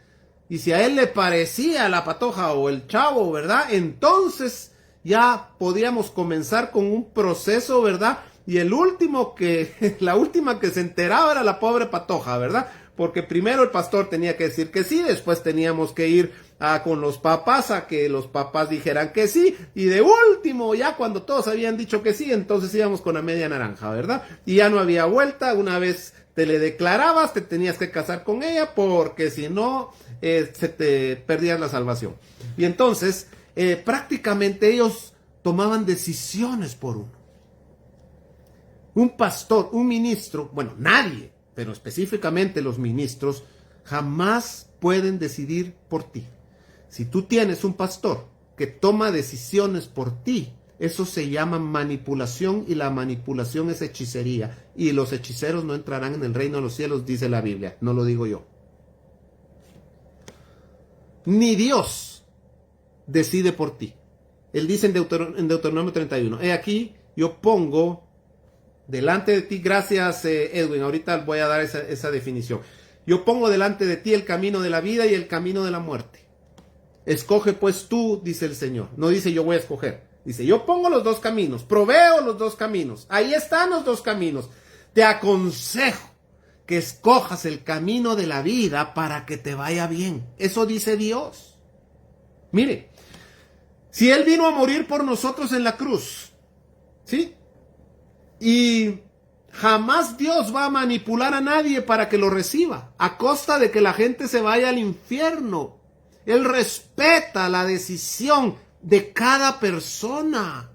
Y si a él le parecía la patoja o el chavo, ¿verdad? Entonces ya podíamos comenzar con un proceso, ¿verdad? Y la última que se enteraba era la pobre patoja, ¿verdad? Porque primero el pastor tenía que decir que sí, después teníamos que ir con los papás a que los papás dijeran que sí, y de último, ya cuando todos habían dicho que sí, entonces íbamos con la media naranja, ¿verdad? Y ya no había vuelta, una vez te le declarabas, te tenías que casar con ella, porque si no, se te perdía la salvación. Y entonces, prácticamente ellos tomaban decisiones por uno. Un pastor, un ministro, bueno, nadie, pero específicamente los ministros, jamás pueden decidir por ti. Si tú tienes un pastor que toma decisiones por ti, eso se llama manipulación, y la manipulación es hechicería. Y los hechiceros no entrarán en el reino de los cielos, dice la Biblia, no lo digo yo. Ni Dios decide por ti. Él dice en Deuteronomio 31, he aquí, yo pongo delante de ti, gracias Edwin, ahorita voy a dar esa definición. Yo pongo delante de ti el camino de la vida y el camino de la muerte. Escoge pues tú, dice el Señor. No dice yo voy a escoger. Dice yo pongo los dos caminos, proveo los dos caminos. Ahí están los dos caminos. Te aconsejo que escojas el camino de la vida para que te vaya bien. Eso dice Dios. Mire, si Él vino a morir por nosotros en la cruz, ¿sí? Y jamás Dios va a manipular a nadie para que lo reciba, a costa de que la gente se vaya al infierno. Él respeta la decisión de cada persona.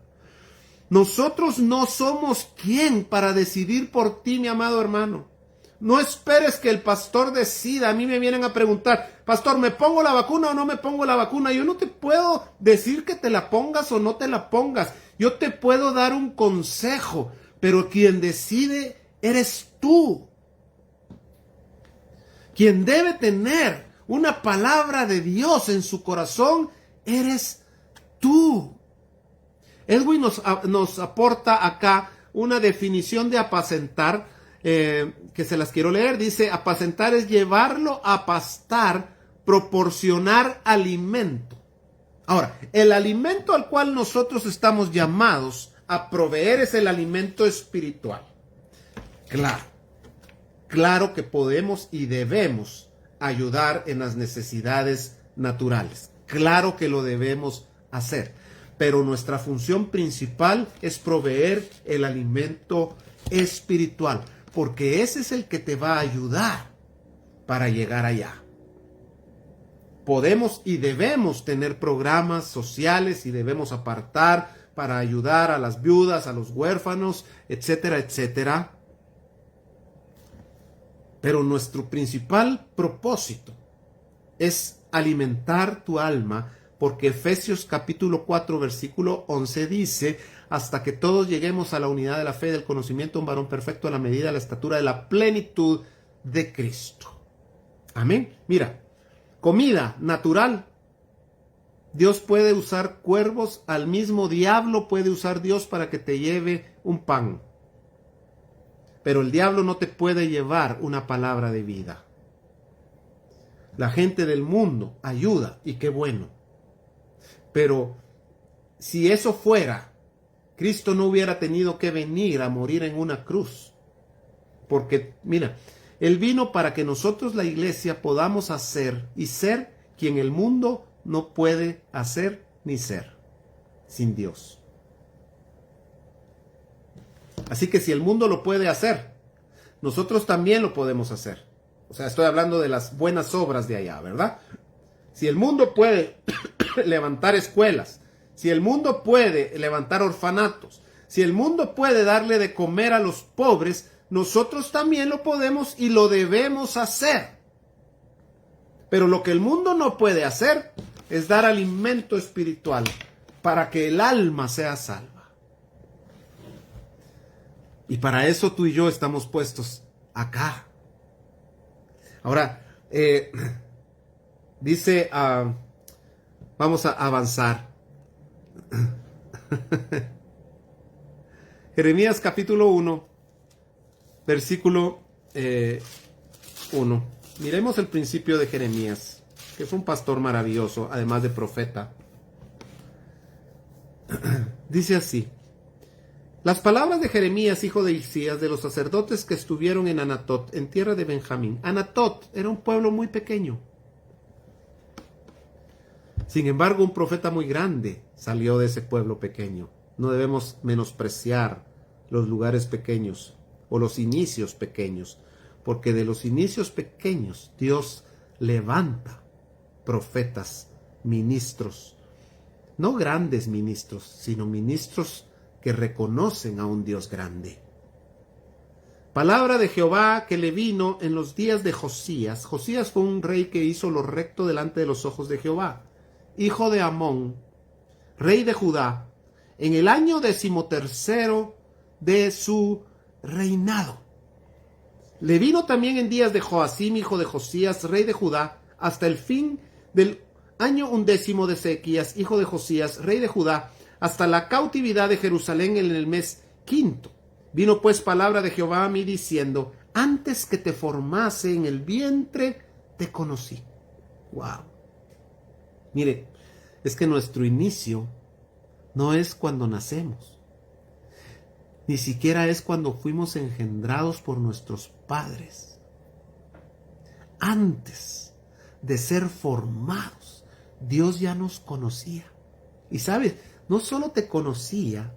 Nosotros no somos quien para decidir por ti, mi amado hermano. No esperes que el pastor decida. A mí me vienen a preguntar, pastor, ¿me pongo la vacuna o no me pongo la vacuna? Yo no te puedo decir que te la pongas o no te la pongas. Yo te puedo dar un consejo, pero quien decide eres tú. Quien debe tener una palabra de Dios en su corazón eres tú. Edwin nos aporta acá una definición de apacentar, que se las quiero leer. Dice, apacentar es llevarlo a pastar, proporcionar alimento. Ahora, el alimento al cual nosotros estamos llamados a proveer es el alimento espiritual. Claro que podemos y debemos ayudar en las necesidades naturales. Claro que lo debemos hacer. Pero nuestra función principal es proveer el alimento espiritual, porque ese es el que te va a ayudar para llegar allá. Podemos y debemos tener programas sociales y debemos apartar para ayudar a las viudas, a los huérfanos, etcétera, etcétera. Pero nuestro principal propósito es alimentar tu alma, porque Efesios capítulo 4 versículo 11 dice, hasta que todos lleguemos a la unidad de la fe, del conocimiento de un varón perfecto, a la medida de la estatura de la plenitud de Cristo. Amén. Mira, comida natural. Dios puede usar cuervos, al mismo diablo puede usar Dios para que te lleve un pan. Pero el diablo no te puede llevar una palabra de vida. La gente del mundo ayuda, y qué bueno. Pero si eso fuera, Cristo no hubiera tenido que venir a morir en una cruz. Porque, mira, Él vino para que nosotros, la iglesia, podamos hacer y ser quien el mundo no puede hacer ni ser sin Dios. Así que si el mundo lo puede hacer, nosotros también lo podemos hacer. O sea, estoy hablando de las buenas obras de allá, ¿verdad? Si el mundo puede levantar escuelas, si el mundo puede levantar orfanatos, si el mundo puede darle de comer a los pobres, nosotros también lo podemos y lo debemos hacer. Pero lo que el mundo no puede hacer es dar alimento espiritual para que el alma sea salva. Y para eso tú y yo estamos puestos acá. Ahora, dice, vamos a avanzar. Jeremías capítulo 1, versículo 1. Miremos el principio de Jeremías, que fue un pastor maravilloso, además de profeta. Dice así: las palabras de Jeremías, hijo de Hilcías, de los sacerdotes que estuvieron en Anatot, en tierra de Benjamín. Anatot era un pueblo muy pequeño. Sin embargo, un profeta muy grande salió de ese pueblo pequeño. No debemos menospreciar los lugares pequeños o los inicios pequeños, porque de los inicios pequeños Dios levanta profetas, ministros, no grandes ministros, sino ministros que reconocen a un Dios grande. Palabra de Jehová que le vino en los días de Josías. Josías fue un rey que hizo lo recto delante de los ojos de Jehová, hijo de Amón, rey de Judá, en el año 13º de su reinado. Le vino también en días de Joacim, hijo de Josías, rey de Judá, hasta el fin del año 11 de Ezequías, hijo de Josías, rey de Judá, hasta la cautividad de Jerusalén en el mes 5. Vino pues palabra de Jehová a mí diciendo: antes que te formase en el vientre, te conocí. Wow. Mire, es que nuestro inicio no es cuando nacemos. Ni siquiera es cuando fuimos engendrados por nuestros padres. Antes de ser formados, Dios ya nos conocía. Y sabes, no solo te conocía,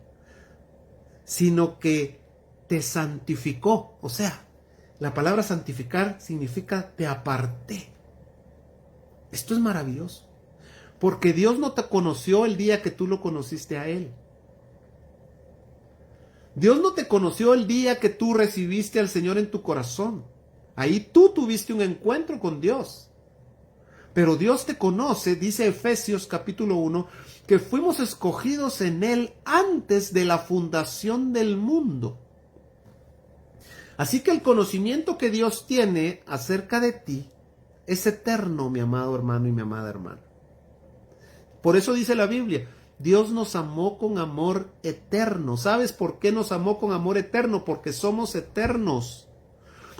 sino que te santificó. O sea, la palabra santificar significa te aparté. Esto es maravilloso, porque Dios no te conoció el día que tú lo conociste a Él. Dios no te conoció el día que tú recibiste al Señor en tu corazón. Ahí tú tuviste un encuentro con Dios. Pero Dios te conoce, dice Efesios capítulo 1, que fuimos escogidos en Él antes de la fundación del mundo. Así que el conocimiento que Dios tiene acerca de ti es eterno, mi amado hermano y mi amada hermana. Por eso dice la Biblia, Dios nos amó con amor eterno. ¿Sabes por qué nos amó con amor eterno? Porque somos eternos.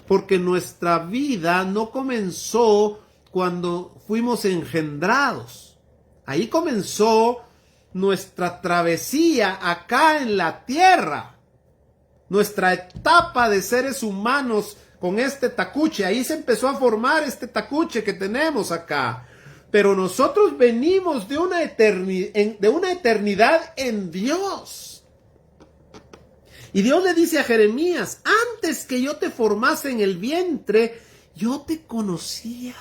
Porque nuestra vida no comenzó cuando fuimos engendrados. Ahí comenzó nuestra travesía acá en la tierra. Nuestra etapa de seres humanos con este tacuche. Ahí se empezó a formar este tacuche que tenemos acá. Pero nosotros venimos de una eternidad en Dios. Y Dios le dice a Jeremías: antes que yo te formase en el vientre, yo te conocía.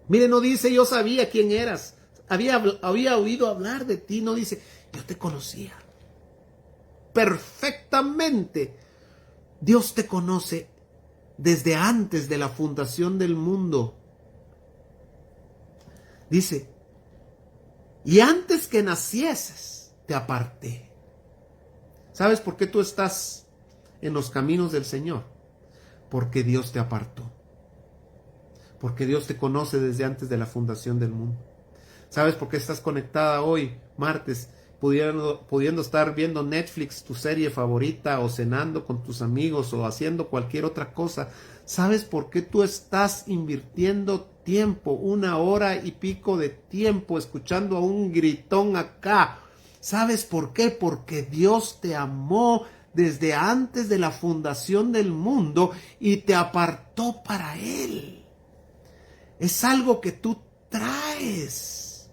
Mire, no dice yo sabía quién eras, había oído hablar de ti. No dice, yo te conocía perfectamente. Dios te conoce desde antes de la fundación del mundo. Dice, y antes que nacieses, te aparté. ¿Sabes por qué tú estás en los caminos del Señor? Porque Dios te apartó. Porque Dios te conoce desde antes de la fundación del mundo. ¿Sabes por qué estás conectada hoy, martes, pudiendo estar viendo Netflix, tu serie favorita, o cenando con tus amigos, o haciendo cualquier otra cosa? ¿Sabes por qué tú estás invirtiendo tiempo, 1 hora y pico de tiempo, escuchando a un gritón acá? ¿Sabes por qué? Porque Dios te amó desde antes de la fundación del mundo y te apartó para Él. Es algo que tú traes.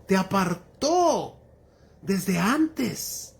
Te apartó desde antes.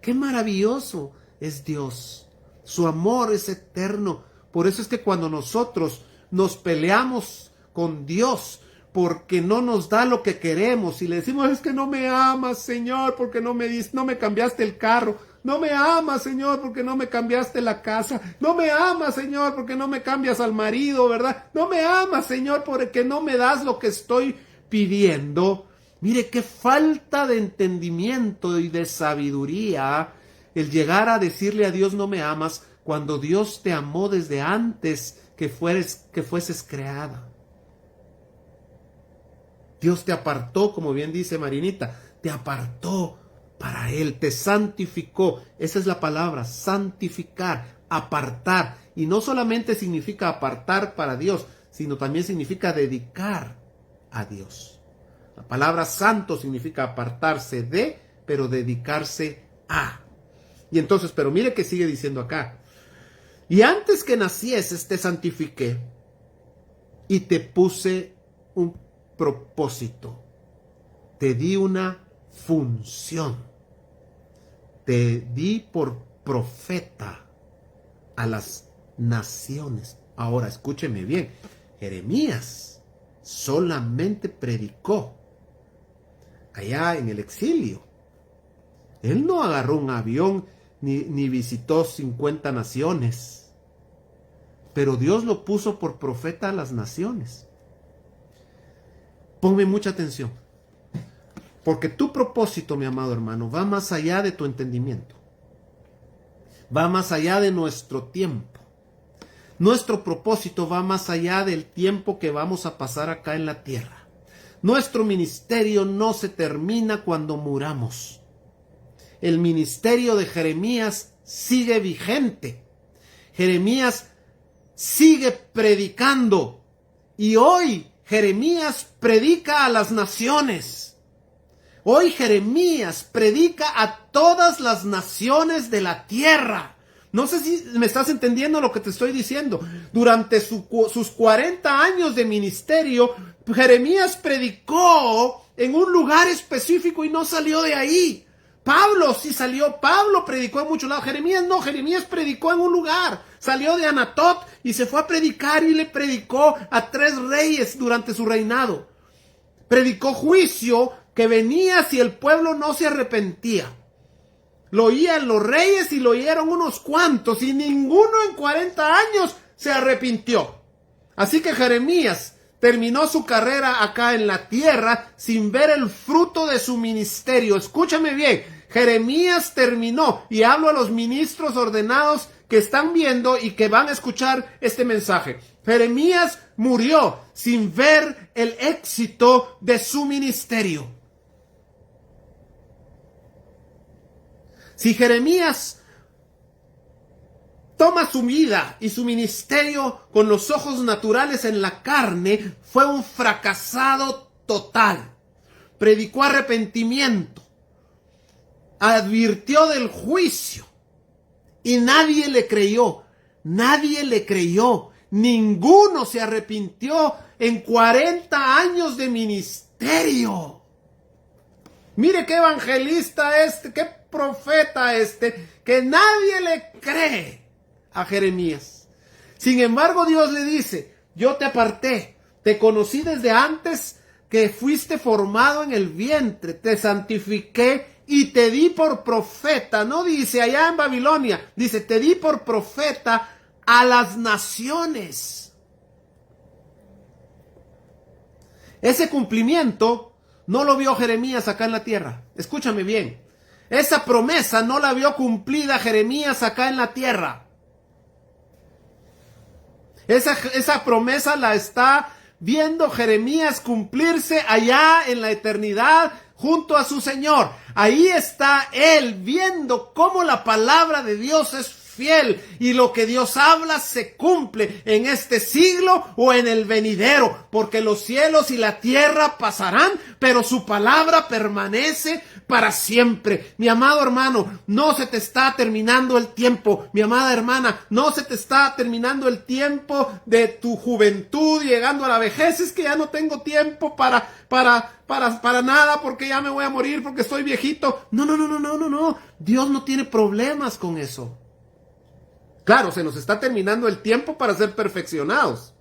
Qué maravilloso es Dios. Su amor es eterno. Por eso es que cuando nosotros nos peleamos con Dios porque no nos da lo que queremos y le decimos, es que no me amas, Señor, porque no me cambiaste el carro. No me amas, Señor, porque no me cambiaste la casa. No me amas, Señor, porque no me cambias al marido, ¿verdad? No me amas, Señor, porque no me das lo que estoy pidiendo. Mire qué falta de entendimiento y de sabiduría el llegar a decirle a Dios no me amas cuando Dios te amó desde antes que fueses creada. Dios te apartó, como bien dice Marinita, te apartó para Él, te santificó. Esa es la palabra, santificar, apartar. Y no solamente significa apartar para Dios, sino también significa dedicar a Dios. La palabra santo significa apartarse de, pero dedicarse a. Y entonces, pero mire que sigue diciendo acá. Y antes que nacieses te santifiqué y te puse un propósito. Te di una función. Te di por profeta a las naciones. Ahora, escúcheme bien. Jeremías solamente predicó allá en el exilio. Él no agarró un avión ni visitó 50 naciones. Pero Dios lo puso por profeta a las naciones. Ponme mucha atención. Porque tu propósito, mi amado hermano, va más allá de tu entendimiento. Va más allá de nuestro tiempo. Nuestro propósito va más allá del tiempo que vamos a pasar acá en la tierra. Nuestro ministerio no se termina cuando muramos. El ministerio de Jeremías sigue vigente. Jeremías sigue predicando. Y hoy Jeremías predica a las naciones. Hoy Jeremías predica a todas las naciones de la tierra. No sé si me estás entendiendo lo que te estoy diciendo. Durante sus 40 años de ministerio, Jeremías predicó en un lugar específico y no salió de ahí. Pablo sí salió, Pablo predicó en muchos lados. Jeremías no, Jeremías predicó en un lugar. Salió de Anatot y se fue a predicar y le predicó a 3 reyes durante su reinado. Predicó juicio que venía si el pueblo no se arrepentía. Lo oían los reyes y lo oyeron unos cuantos y ninguno en 40 años se arrepintió. Así que Jeremías terminó su carrera acá en la tierra sin ver el fruto de su ministerio. Escúchame bien, Jeremías terminó, y hablo a los ministros ordenados que están viendo y que van a escuchar este mensaje. Jeremías murió sin ver el éxito de su ministerio. Si Jeremías toma su vida y su ministerio con los ojos naturales en la carne, fue un fracasado total. Predicó arrepentimiento, advirtió del juicio y nadie le creyó. Nadie le creyó. Ninguno se arrepintió en 40 años de ministerio. Mire qué evangelista qué profeta que nadie le cree a Jeremías. Sin embargo, Dios le dice, yo te aparté, te conocí desde antes que fuiste formado en el vientre, te santifiqué y te di por profeta. No dice allá en Babilonia, dice, te di por profeta a las naciones. Ese cumplimiento no lo vio Jeremías acá en la tierra. Escúchame bien. Esa promesa no la vio cumplida Jeremías acá en la tierra. Esa promesa la está viendo Jeremías cumplirse allá en la eternidad junto a su Señor. Ahí está él viendo cómo la palabra de Dios es fiel y lo que Dios habla se cumple en este siglo o en el venidero, porque los cielos y la tierra pasarán, pero su palabra permanece para siempre. Mi amado hermano, no se te está terminando el tiempo. Mi amada hermana, no se te está terminando el tiempo de tu juventud llegando a la vejez. Es que ya no tengo tiempo para nada, porque ya me voy a morir, porque estoy viejito. No. Dios no tiene problemas con eso. Claro, se nos está terminando el tiempo para ser perfeccionados.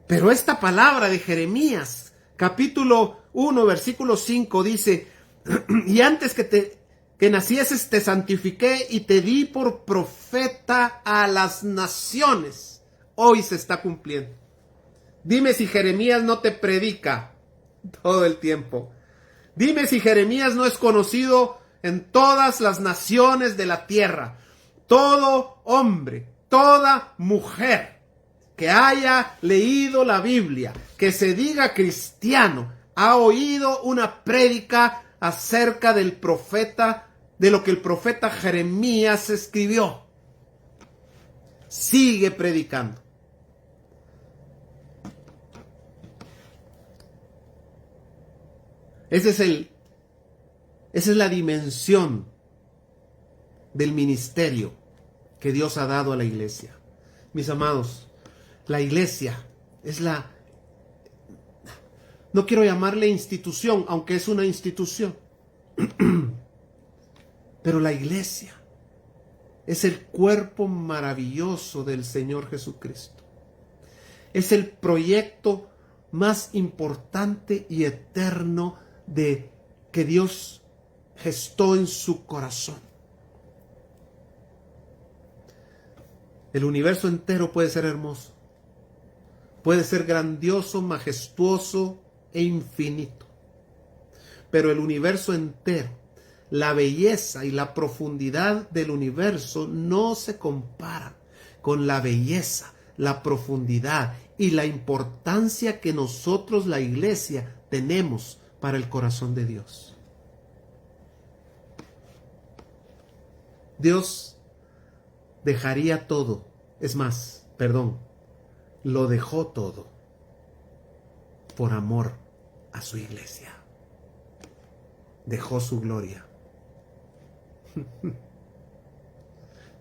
Pero esta palabra de Jeremías, capítulo 1, versículo 5, dice: y antes que nacieses te santifiqué y te di por profeta a las naciones. Hoy se está cumpliendo. Dime si Jeremías no te predica todo el tiempo. Dime si Jeremías no es conocido en todas las naciones de la tierra. Todo hombre, toda mujer que haya leído la Biblia, que se diga cristiano, ha oído una prédica acerca del profeta, de lo que el profeta Jeremías escribió. Sigue predicando. Esa es la dimensión del ministerio que Dios ha dado a la iglesia. Mis amados, la iglesia es no quiero llamarle institución, aunque es una institución, pero la iglesia es el cuerpo maravilloso del Señor Jesucristo. Es el proyecto más importante y eterno que Dios gestó en su corazón. El universo entero puede ser hermoso, puede ser grandioso, majestuoso e infinito, pero el universo entero, la belleza y la profundidad del universo no se compara con la belleza, la profundidad y la importancia que nosotros, la iglesia, tenemos para el corazón de Dios. Dios dejaría todo, lo dejó todo por amor a su iglesia. Dejó su gloria.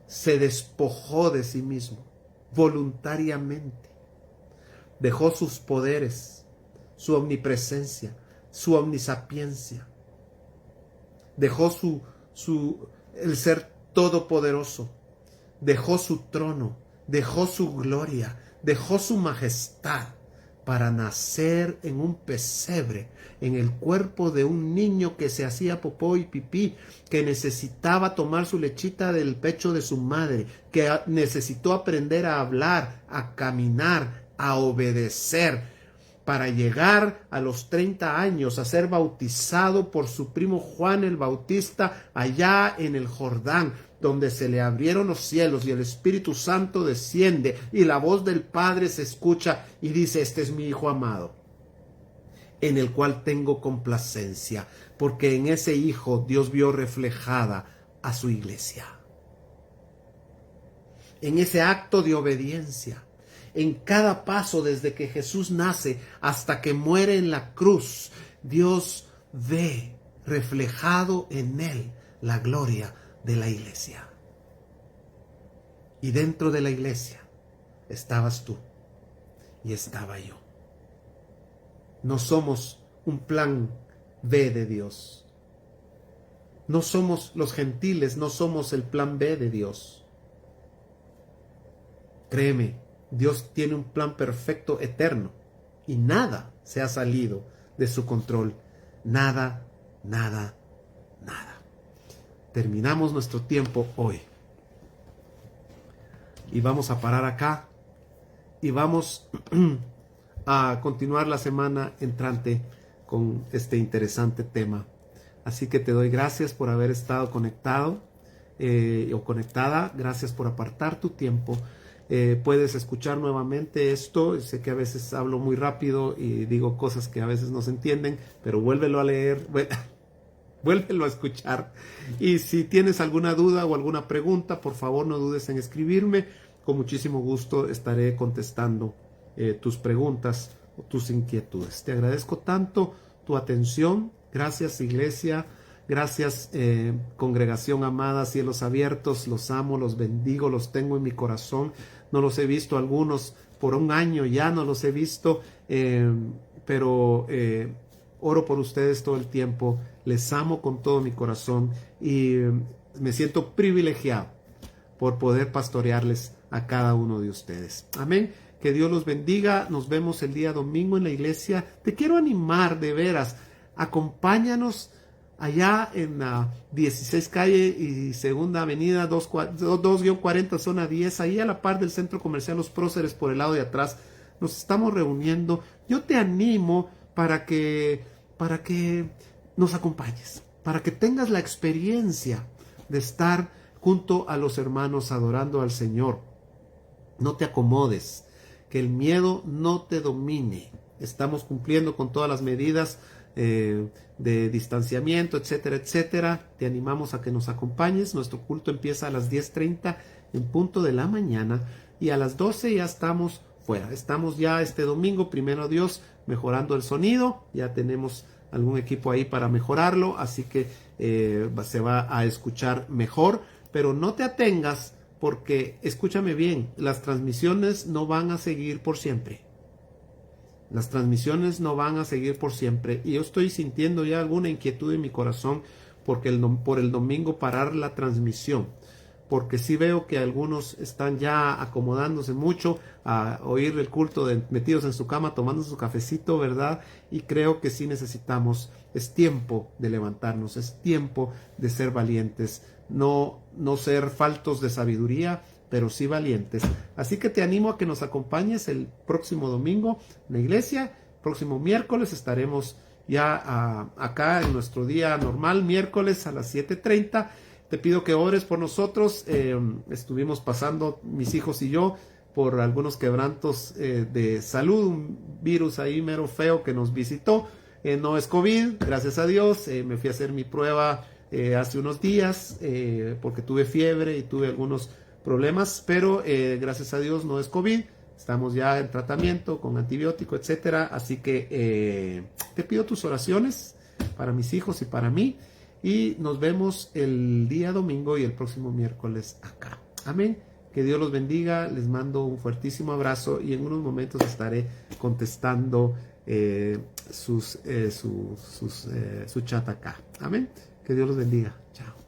Se despojó de sí mismo voluntariamente. Dejó sus poderes, su omnipresencia, su omnisapiencia. Dejó el ser todopoderoso. Dejó su trono, dejó su gloria, dejó su majestad para nacer en un pesebre, en el cuerpo de un niño que se hacía popó y pipí, que necesitaba tomar su lechita del pecho de su madre, que necesitó aprender a hablar, a caminar, a obedecer, para llegar a los 30 años a ser bautizado por su primo Juan el Bautista allá en el Jordán, donde se le abrieron los cielos y el Espíritu Santo desciende y la voz del Padre se escucha y dice: este es mi Hijo amado, en el cual tengo complacencia, porque en ese Hijo Dios vio reflejada a su iglesia. En ese acto de obediencia, en cada paso desde que Jesús nace hasta que muere en la cruz, Dios ve reflejado en él la gloria de la iglesia. Y dentro de la iglesia estabas tú y estaba yo. No somos un plan B de Dios. No somos los gentiles, no somos el plan B de Dios. Créeme, Dios tiene un plan perfecto eterno y nada se ha salido de su control. Nada. Terminamos nuestro tiempo hoy. Y vamos a parar acá y vamos a continuar la semana entrante con este interesante tema. Así que te doy gracias por haber estado conectado. o conectada, gracias por apartar tu tiempo. Puedes escuchar nuevamente esto. Sé que a veces hablo muy rápido y digo cosas que a veces no se entienden, pero vuélvelo a leer, vuélvelo a escuchar. Y si tienes alguna duda o alguna pregunta, por favor no dudes en escribirme. Con muchísimo gusto estaré contestando tus preguntas o tus inquietudes. Te agradezco tanto tu atención. Gracias, iglesia. Gracias, congregación amada, cielos abiertos. Los amo, los bendigo, los tengo en mi corazón. No los he visto algunos por un año, ya no los he visto, pero oro por ustedes todo el tiempo. Les amo con todo mi corazón y me siento privilegiado por poder pastorearles a cada uno de ustedes. Amén. Que Dios los bendiga. Nos vemos el día domingo en la iglesia. Te quiero animar de veras. Acompáñanos allá en la 16 calle y segunda avenida 2-40 zona 10, ahí a la par del centro comercial Los Próceres por el lado de atrás. Nos estamos reuniendo. Yo te animo para que nos acompañes, para que tengas la experiencia de estar junto a los hermanos adorando al Señor. No te acomodes, que el miedo no te domine. Estamos cumpliendo con todas las medidas de distanciamiento, etcétera, etcétera. Te animamos a que nos acompañes. Nuestro culto empieza a las 10:30 en punto de la mañana y a las 12 ya estamos fuera. Estamos ya este domingo, primero Dios, mejorando el sonido. Ya tenemos algún equipo ahí para mejorarlo, así que se va a escuchar mejor, pero no te atengas porque, escúchame bien, las transmisiones no van a seguir por siempre. Las transmisiones no van a seguir por siempre y yo estoy sintiendo ya alguna inquietud en mi corazón porque por el domingo parar la transmisión, porque sí veo que algunos están ya acomodándose mucho a oír el culto metidos en su cama tomando su cafecito, ¿verdad? Y creo que sí necesitamos, es tiempo de levantarnos, es tiempo de ser valientes, no ser faltos de sabiduría, pero sí valientes. Así que te animo a que nos acompañes el próximo domingo en la iglesia. Próximo miércoles estaremos ya acá en nuestro día normal, miércoles a las 7:30. Te pido que ores por nosotros. Estuvimos pasando, mis hijos y yo, por algunos quebrantos de salud, un virus ahí mero feo que nos visitó. No es COVID, gracias a Dios. Me fui a hacer mi prueba hace unos días porque tuve fiebre y tuve algunos problemas, pero gracias a Dios no es COVID. Estamos ya en tratamiento con antibiótico, etcétera. Así que te pido tus oraciones para mis hijos y para mí. Y nos vemos el día domingo y el próximo miércoles acá. Amén. Que Dios los bendiga. Les mando un fuertísimo abrazo y en unos momentos estaré contestando su chat acá. Amén. Que Dios los bendiga. Chao.